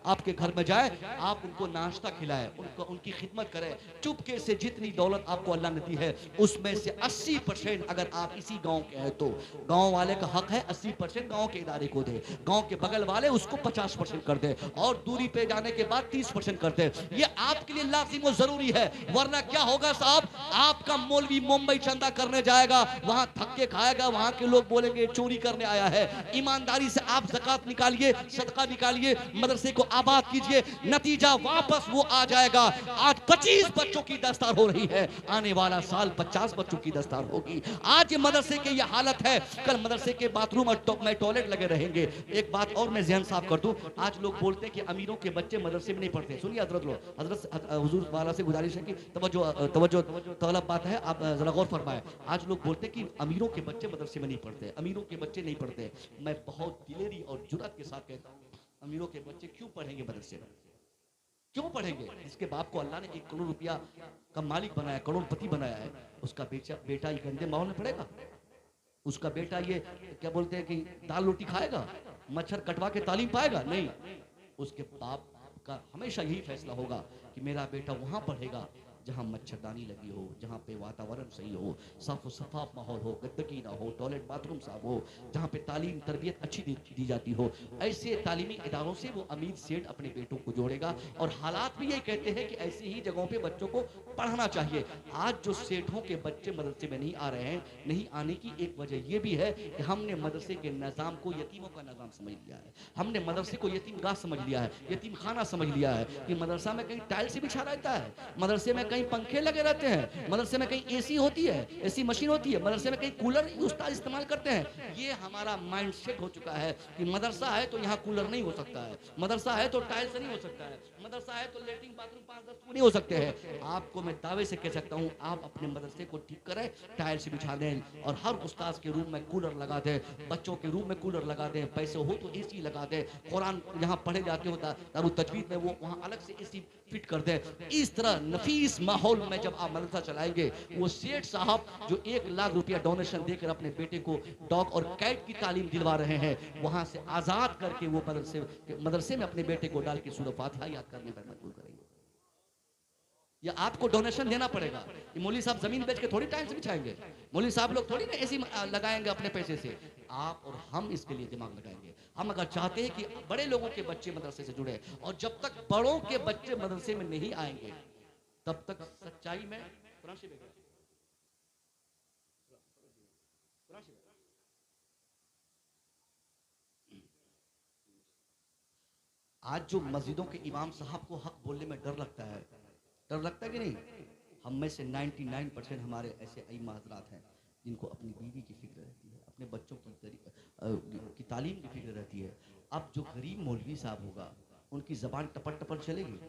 [SPEAKER 2] आपके घर में जाए, आप उनको नाश्ता खिलाएं, उनकी खिदमत करें। चुपके से जितनी दौलत आपको अल्लाह ने दी है उसमें से 80% अगर आप इसी गांव के हैं तो गांव वाले का हक है 80% गांव के इदारे को दे, गांव के बगल वाले उसको 50% कर दे, और दूरी पे जाने के बाद 30% कर दे। ये आपके लिए लाजिम और जरूरी है। वरना क्या होगा साहब, आपका मौलवी मुंबई चंदा करने जाएगा, वहां धक्के खाएगा, वहां के लोग बोलेंगे चोरी करने आया है। ईमानदारी से आप ज़कात निकालिए, सदका निकालिए, मदरसे को आबाद कीजिए, नतीजा वापस वो आ जाएगा। आज 25 बच्चों की दस्तार हो रही है, आने वाला साल 50 बच्चों की दस्तार होगी। आज ये मदरसे की ये हालत है, कल मदरसे के बाथरूम और टॉयलेट लगे रहेंगे। एक बात और मैं ज़हन साफ कर दूं, आज लोग बोलते हैं कि अमीरों के बच्चे मदरसे में नहीं पढ़ते। सुनिए हजरत लोग, हजरत हुजूर
[SPEAKER 1] वाला से गुजारिश है कि तवज्जो तलब बात है, आप जरा गौर फरमाएं। आज लोग बोलते हैं कि अमीरों के बच्चे मदरसे में नहीं पढ़ते, अमीरों के बच्चे नहीं पढ़ते। मैं बहुत दिलेरी और जुर्रत के साथ कहता हूँ, अमीरों के बच्चे क्यों पढ़ेंगे मदरसे में? क्यों पढ़ेंगे? इसके बाप को अल्लाह ने 1 करोड़ रुपया का मालिक बनाया, करोड़पति बनाया है, उसका बेटा ये गंदे माहौल में पड़ेगा? उसका बेटा ये क्या बोलते हैं कि दाल रोटी खाएगा, मच्छर कटवा के तालीम पाएगा? नहीं। उसके बाप का हमेशा यही फैसला होगा कि मेरा बेटा वहां पढ़ेगा जहां मच्छरदानी लगी हो, जहां पे वातावरण सही हो, साफ शफाफ माहौल हो, गंदगी ना हो, टॉयलेट बाथरूम साफ हो, जहां पे तालीम तरबियत अच्छी दी जाती हो। ऐसे तालीमी इदारों से वो अमीर सेठ अपने बेटों को जोड़ेगा। और हालात भी यही कहते हैं कि ऐसी ही जगहों पे बच्चों को पढ़ाना चाहिए। आज जो सेठों के बच्चे मदरसे में नहीं आ रहे हैं, नहीं आने की एक वजह यह भी है कि हमने मदरसे के निज़ाम को यतीमों का निज़ाम समझ लिया है। हमने मदरसे को यतीम गाह समझ लिया है, यतीम खाना समझ लिया है कि मदरसा में कहीं टाइल से बिछा रहता है, मदरसे में कहीं पंखे लगे रहते हैं, मदरसे में कहीं एसी होती है, एसी मशीन होती है, मदरसे में कहीं कूलर उस्ताद इस्तेमाल करते हैं। ये हमारा माइंड सेट हो चुका है कि मदरसा है तो यहाँ कूलर नहीं हो सकता है, मदरसा है तो टाइल से नहीं हो सकता है, मदरसा है तो लेटरिन बाथरूम 5-10 नहीं हो सकते हैं। आपको मैं दावे से कह सकता हूँ, आप अपने मदरसे को ठीक करें, टाइल से बिछा दें और हर उस्ताद के रूम में कूलर लगा दें, बच्चों के रूम में कूलर लगा दें, पैसे हो तो एसी लगा दें, कुरान यहाँ पढ़े जाते हो दारुल तजवीद में वो वहाँ अलग से एसी फिट कर दें। इस तरह नफीस माहौल में जब आप मदरसा चलाएंगे, वो सेठ साहब जो 1 लाख रुपया डोनेशन देकर अपने बेटे को डॉग और कैट की तालीम दिलवा रहे हैं, वहां से आजाद करके वो मदरसे में अपने बेटे को डाल के सूरह फातिहा याद करने पर मजबूर करेंगे। या आपको डोनेशन देना पड़ेगा। कि मौलवी साहब जमीन बेच के थोड़ी टाइम से बिछाएंगे, मौलवी साहब लोग थोड़ी ना ऐसी लगाएंगे अपने पैसे से। आप और हम इसके लिए दिमाग लगाएंगे। हम अगर चाहते हैं कि बड़े लोगों के बच्चे मदरसे से जुड़े, और जब तक बड़ों के बच्चे मदरसे में नहीं आएंगे तब तक सच्चाई में आज जो मस्जिदों के इमाम साहब को हक बोलने में डर लगता है, डर लगता है कि नहीं? हम में से 99% हमारे ऐसे इमाम हज़रात हैं जिनको अपनी बीवी की फिक्र रहती है, अपने बच्चों की तालीम की फिक्र रहती है। अब जो गरीब मौलवी साहब होगा, उनकी ज़बान टपर टपर चलेगी?